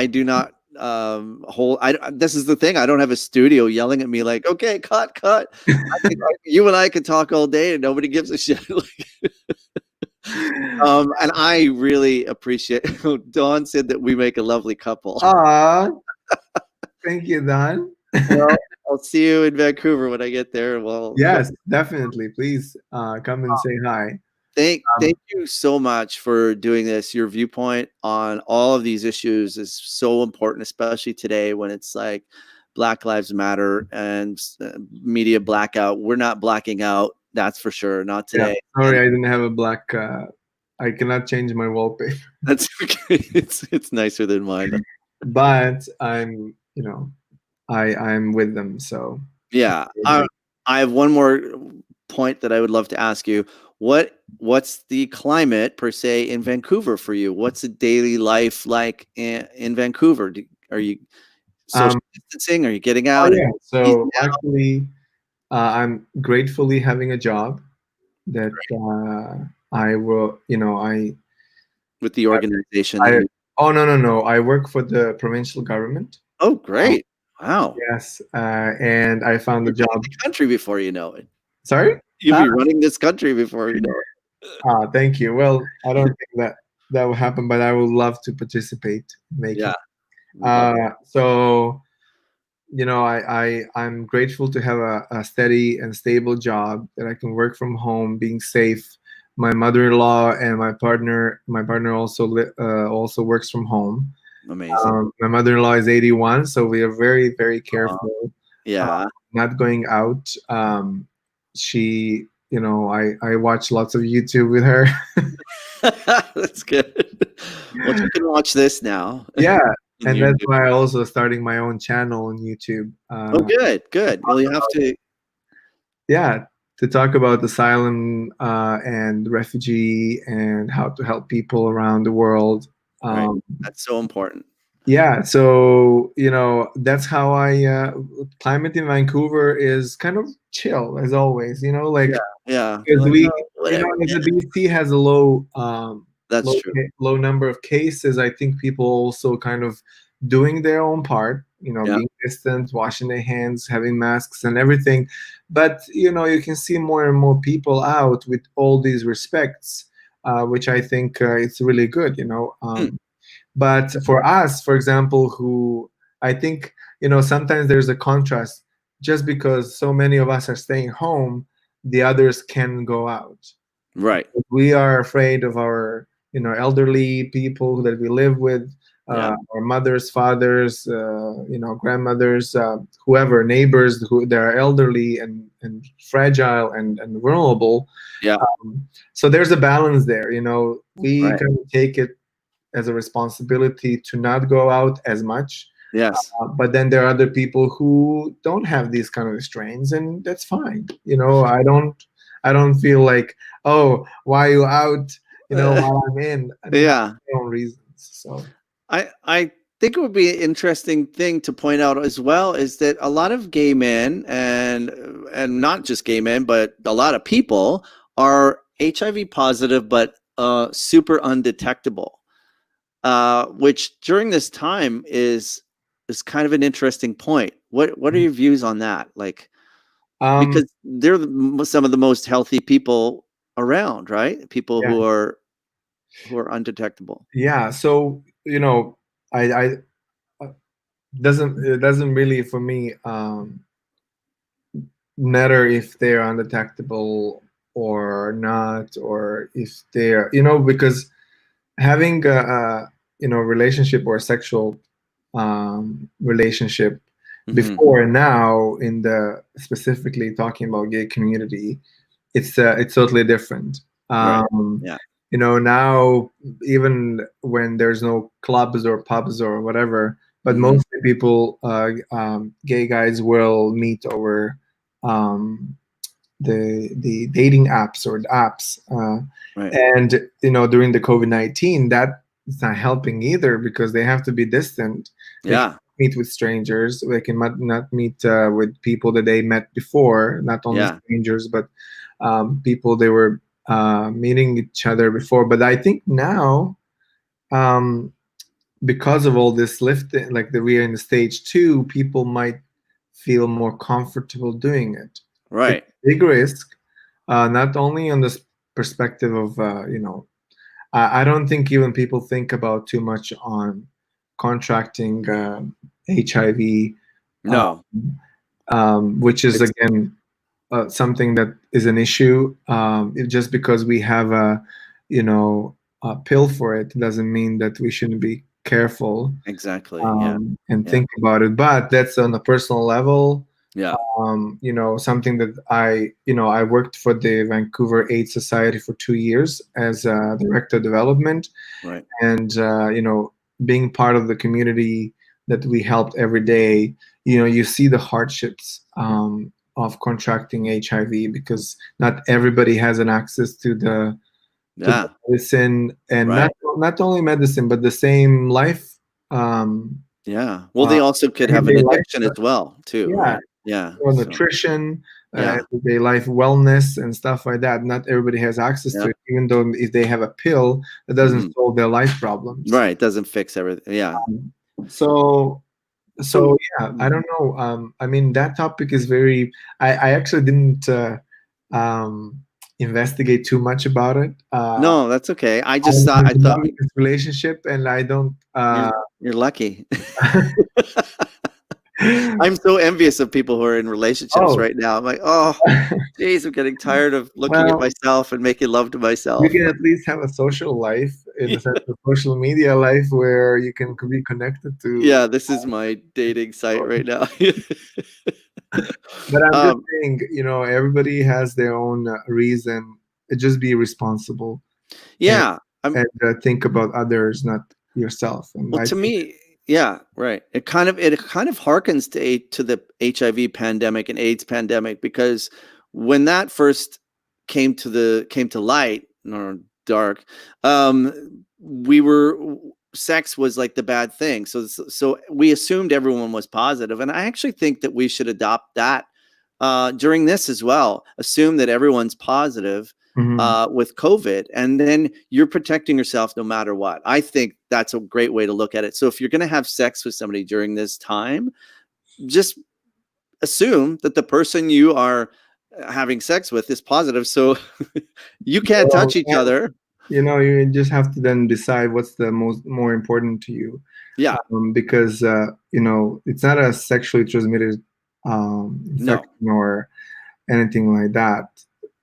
do not hold. This is the thing. I don't have a studio yelling at me like, okay, cut. You and I could talk all day and nobody gives a shit. And I really appreciate. Dawn said that we make a lovely couple. Aw, thank you, Don. Well, I'll see you in Vancouver when I get there. Well, Yes, definitely. Please come and say hi. thank you so much for doing this. Your viewpoint on all of these issues is so important, especially today when it's like Black Lives Matter and media blackout. We're not blacking out, that's for sure. Not Yeah, today. sorry, I didn't have a black. I cannot change my wallpaper, That's okay. It's nicer than mine. but I'm with them. So Yeah. I have one more point that I would love to ask you. What's the climate per se in Vancouver for you? What's the daily life like in Vancouver? Are you social um, distancing? Are you getting oh out? yeah. Easy So now? actually, I'm gratefully having a job that I will. With the organization that I you. oh no. I work for the provincial government. Oh, Um, great! Wow, yes, and I found a you'll be in job. the country before you know it. Sorry. You'll Ah, be running this country before you know thank you. Well, I don't think that will happen, but I would love to participate in it. Yeah, making. we'd love. So I'm grateful to have a steady and stable job that I can work from home, being safe, my mother-in-law and my partner also works from home. Amazing. My mother-in-law is 81, so we are very, very Uh, careful, uh, yeah. not going out. She, I watch lots of YouTube with her. That's good. Well, you can watch this now Yeah, in and that's YouTube. why I also starting my own channel on YouTube. Oh, good, good. Well, you have to. Yeah, to talk about asylum and refugee and how to help people around the world. Right. Um, That's so important. yeah, so that's how I climate in Vancouver is kind of chill as always. Yeah, Like yeah. You're because like, we, oh, whatever. as Yeah, the BC has a low that's true. low number of cases, I think people also kind of doing their own part, Yeah. being distant, washing their hands, having masks and everything. But you can see more and more people out with all these respects, which I think it's really good. Hmm. But for us, for example, who I think, sometimes there's a contrast. Just because so many of us are staying home, the others can go out. Right. We are afraid of our, elderly people that we live with, Yeah. our mothers, fathers, grandmothers, whoever, neighbors who they are elderly and fragile and vulnerable. Yeah. So there's a balance there. We Right. kind of take it as a responsibility to not go out as much. Yes. But then there are other people who don't have these kind of restraints, and that's fine. I don't feel like, oh, why are you out? Uh, While I'm in, and I have yeah. my own reasons. So I think it would be an interesting thing to point out as well is that a lot of gay men and not just gay men, but a lot of people are HIV positive, but super undetectable. Which during this time is kind of an interesting point. What are your views on that? Like, um, because they're some of the most healthy people around, right? People yeah, who are undetectable. yeah. So I it doesn't really for me matter if they're undetectable or not, or if they're because having a relationship or a sexual relationship Hmm. before and now, in the specifically talking about gay community, it's totally different. Right. um Yeah. Now, even when there's no clubs or pubs or whatever, but Hmm. mostly people, gay guys will meet over um the dating apps or the apps, Right. and during the COVID-19, that is not helping either, because they have to be distant. They can Yeah. meet with strangers. They can not meet with people that they met before, not only Yeah. strangers, but people they were meeting each other before. But I think now, um, because of all this lifting, like we are in the stage two, people might feel more comfortable doing it. It's Right. a big risk, not only on this perspective of, I don't think even people think about too much on contracting HIV, uh, No. which is It's again something that is an issue. Just because we have a pill for it doesn't mean that we shouldn't be careful exactly. Yeah. and Yeah. think about it. But that's on a personal level. Yeah. Something that I worked for the Vancouver AIDS Society for 2 years as a director of development, Right. and being part of the community that we helped every day. You see the hardships of contracting HIV, because not everybody has an access to the Yeah. medicine, and Right. not only medicine, but the same life, um, Yeah. Well, uh, they also could have an everyday life addiction as stuff. well, too, Yeah, right? Yeah. So, nutrition, yeah. everyday life wellness and stuff like that. Not everybody has access to Yeah. it, even though if they have a pill, that doesn't Hmm. solve their life problems. Right. Doesn't fix everything. Yeah. So, So, yeah, I don't know. I mean, that topic is very. I actually didn't um, investigate too much about it. no, that's okay. I I'm just thought, in I a thought monogamous relationship, and I don't. you're lucky. I'm so envious of people who are in relationships Oh, right now. I'm like, oh, geez, I'm getting tired of looking at well, myself and making love to you myself. can at least have a social life in the sense Yeah, of social media life where you can be connected to. yeah, this is my dating site right now. But I'm just um, saying, everybody has their own reason. Just be responsible and yeah, think about others, not yourself. And well, I to think, me, yeah, right. It kind of harkens to the HIV pandemic and AIDS pandemic, because when that first came to light or dark, we were sex was like the bad thing. So we assumed everyone was positive, and I actually think that we should adopt that during this as well. Assume that everyone's positive Mhm. with COVID, and then you're protecting yourself no matter what. I think that's a great way to look at it. So if you're going to have sex with somebody during this time, just assume that the person you are having sex with is positive. So you can't Well, touch each other. you just have to then decide what's the more important to you, Yeah, because it's not a sexually transmitted no, infection or anything like that.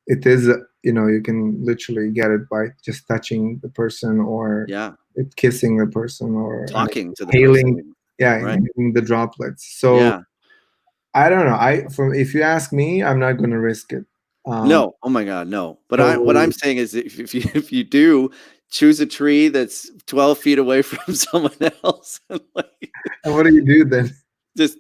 It is, you can literally get it by just touching the person or yeah, kissing the person or talking to the inhaling, person. yeah, Right. inhaling the droplets. So Yeah. I don't know. If you ask me, I'm not going to risk it. Um, No. Oh my God, no. But what so I'm saying is, if you do, choose a tree that's 12 feet away from someone else, and like and what do you do then? just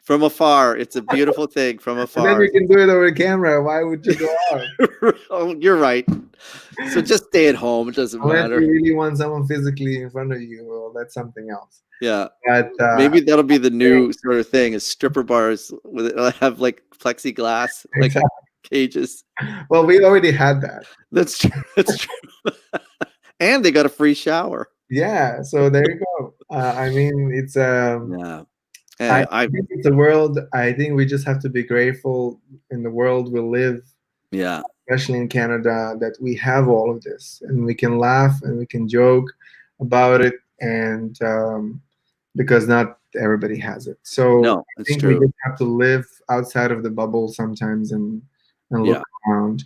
from afar. It's a beautiful thing from And then afar. you can do it over camera. Why would you go out? Oh, you're right. So just stay at home. It doesn't Unless matter. you really want someone physically in front of you, well, that's something else. Yeah. But Maybe that'll be the new sort of thing, is stripper bars with have like plexiglass, like exactly. cages. Well, we already had that. That's true. That's true. And they got a free shower. Yeah. So there you go. I mean, it's Yeah. I I think it's a world. I think we just have to be grateful in the world we live, yeah. especially in Canada, that we have all of this and we can laugh and we can joke about it, and because not everybody has it. So No, I it's think we true. just have to live outside of the bubble sometimes and look Yeah. around,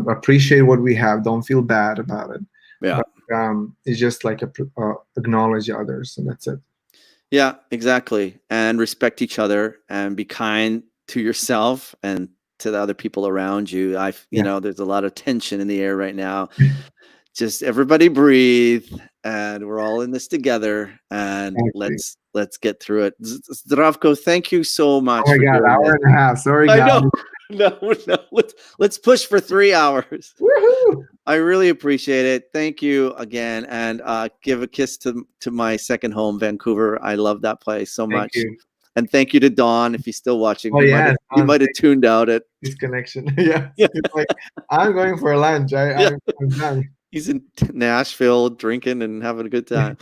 appreciate what we have. Don't feel bad about it, Yeah. but it's just like acknowledge others, and that's it. Yeah, exactly. And respect each other and be kind to yourself and to the other people around you. Yeah, There's a lot of tension in the air right now. Just everybody breathe, and we're all in this together, and exactly. let's get through it. Zdravko, thank you so Oh much my for God, doing hour this. and a half. Sorry, I guys. know. No, no. Let's push for 3 hours. Woohoo! I really appreciate it. Thank you again, and give a kiss to my second home, Vancouver. I love that place so Thank much. you. And thank you to Don. If he's still watching, Oh he might yeah, have he Don, might have tuned out it. this connection. Yeah, Yeah, it's like I'm going for lunch. yeah. I'm done. He's in Nashville drinking and having a good time.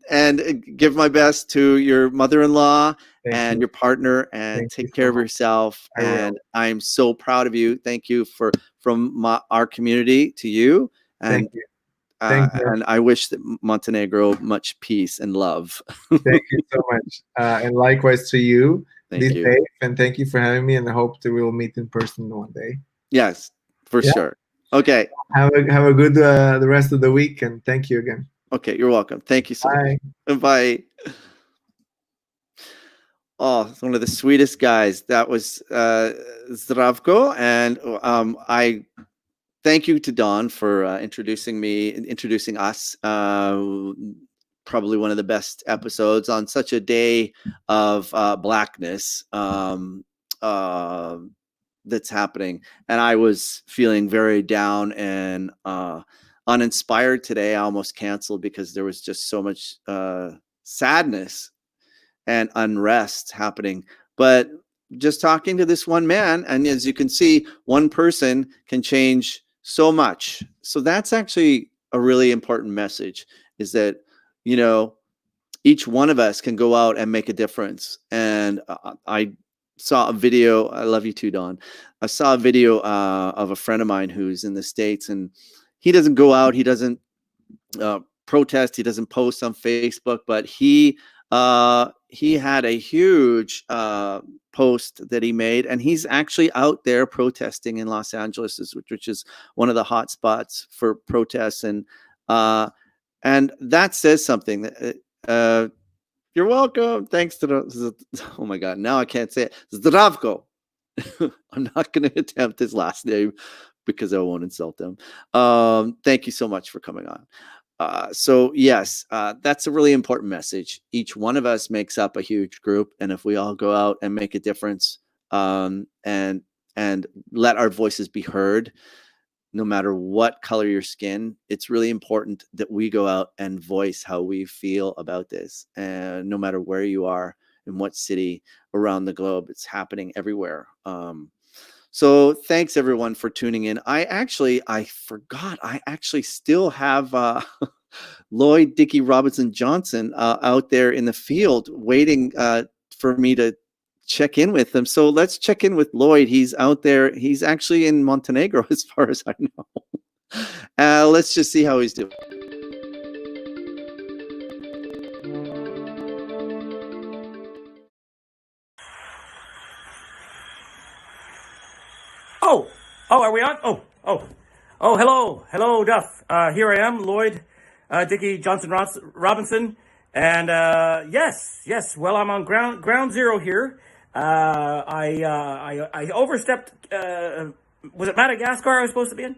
And give my best to your mother-in-law Thank and you. your partner, and Thank you take so care of much. yourself. I will. And I'm so proud of you. Thank you from our community to you. Thank And you. Thank you. and I wish that Montenegro much peace and love. Thank you so much. And likewise to you. Be Thank you. safe, and thank you for having me. And I hope that we'll meet in person one day. Yes, for Yeah. sure. Okay. Have a good the rest of the week, and thank you again. Okay. You're welcome. Thank you so much. Bye. Bye. Oh, it's one of the sweetest guys. That was Zdravko, and I thank you to Don for introducing us. Probably one of the best episodes on such a day of blackness that's happening. And I was feeling very down and uninspired today. I almost canceled because there was just so much sadness and unrest happening. But just talking to this one man, and as you can see, one person can change so much. So that's actually a really important message, is that, each one of us can go out and make a difference. And I saw a video. I love you too, Don. I saw a video of a friend of mine who's in the States, and he doesn't go out. He doesn't protest. He doesn't post on Facebook, but he had a huge post that he made, and he's actually out there protesting in Los Angeles, which is one of the hot spots for protests, and that says something. You're welcome. Thanks to the. Oh my God! Now I can't say it. Zdravko. I'm not going to attempt his last name because I won't insult him. Thank you so much for coming on. So yes, that's a really important message. Each one of us makes up a huge group, and if we all go out and make a difference, and let our voices be heard, no matter what color your skin, it's really important that we go out and voice how we feel about this. And no matter where you are, in what city around the globe, it's happening everywhere. So thanks everyone for tuning in. I forgot, I actually still have Lloyd Dickey Robinson Johnson out there in the field waiting for me to check in with him. So let's check in with Lloyd. He's out there. He's actually in Montenegro as far as I know. Let's just see how he's doing. Oh, are we on? Hello, Duff. Here I am, Lloyd Dickey Johnson Robinson, and yes. Well, I'm on ground zero here. I overstepped. Was it Madagascar I was supposed to be in?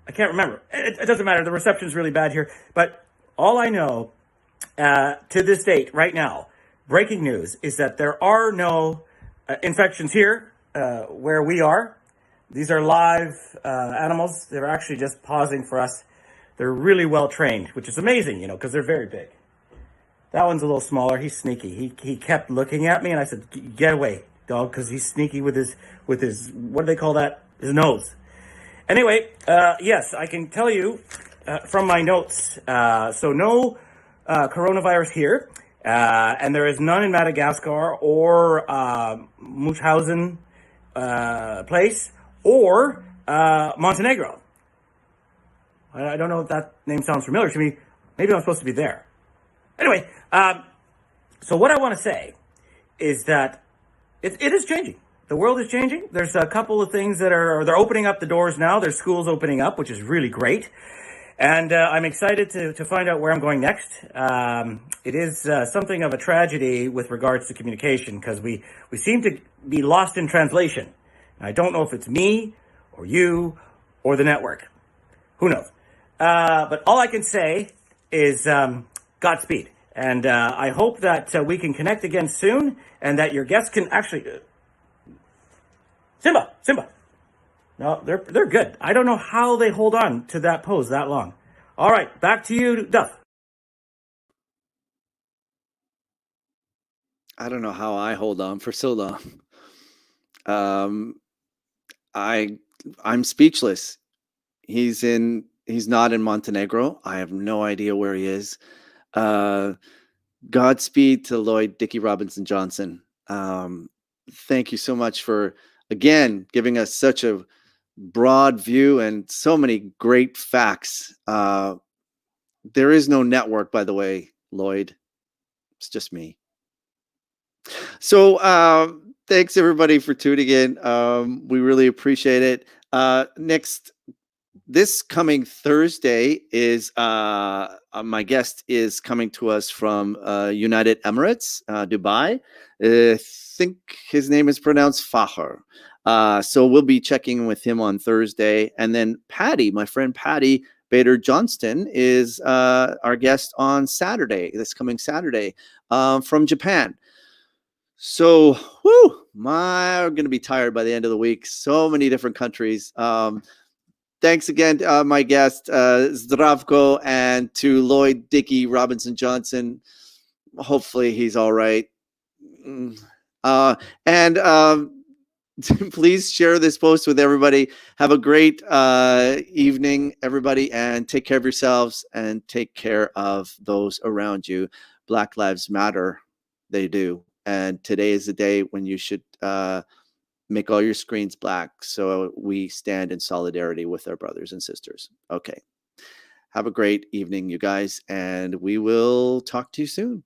I can't remember. It doesn't matter. The reception's really bad here. But all I know to this date, right now, breaking news is that there are no infections here where we are. These are live animals. They're actually just pausing for us. They're really well trained, which is amazing, because they're very big. That one's a little smaller. He's sneaky. He kept looking at me, and I said, "Get away, dog," because he's sneaky with his what do they call that? His nose. Anyway, yes, I can tell you from my notes. So no coronavirus here, and there is none in Madagascar or Munchausen place or Montenegro. I don't know if that name sounds familiar to me. Maybe I'm supposed to be there. Anyway, so what I want to say is that it is changing. The world is changing. There's a couple of things they're opening up the doors now. There's schools opening up, which is really great. And I'm excited to find out where I'm going next. It is something of a tragedy with regards to communication because we seem to be lost in translation. And I don't know if it's me or you or the network. Who knows? But all I can say is Godspeed. And I hope that we can connect again soon and that your guests can actually... Simba. No, they're good. I don't know how they hold on to that pose that long. All right, back to you, Duff. I don't know how I hold on for so long. I'm speechless. He's not in Montenegro. I have no idea where he is. Godspeed to Lloyd Dickey Robinson Johnson. Thank you so much for, again, giving us such a broad view and so many great facts. There is no network, by the way, Lloyd. It's just me. So thanks everybody for tuning in. We really appreciate it. This coming Thursday is my guest is coming to us from United Emirates, Dubai. I think his name is pronounced Fahar. So we'll be checking with him on Thursday. And then Patty, my friend Patty Bader Johnston, is our guest on Saturday, this coming Saturday, from Japan. So, we're going to be tired by the end of the week. So many different countries. Thanks again to my guest, Zdravko, and to Lloyd Dickey Robinson Johnson. Hopefully he's all right. Please share this post with everybody. Have a great evening, everybody, and take care of yourselves and take care of those around you. Black Lives Matter. They do. And today is the day when you should make all your screens black so we stand in solidarity with our brothers and sisters. Okay. Have a great evening, you guys, and we will talk to you soon.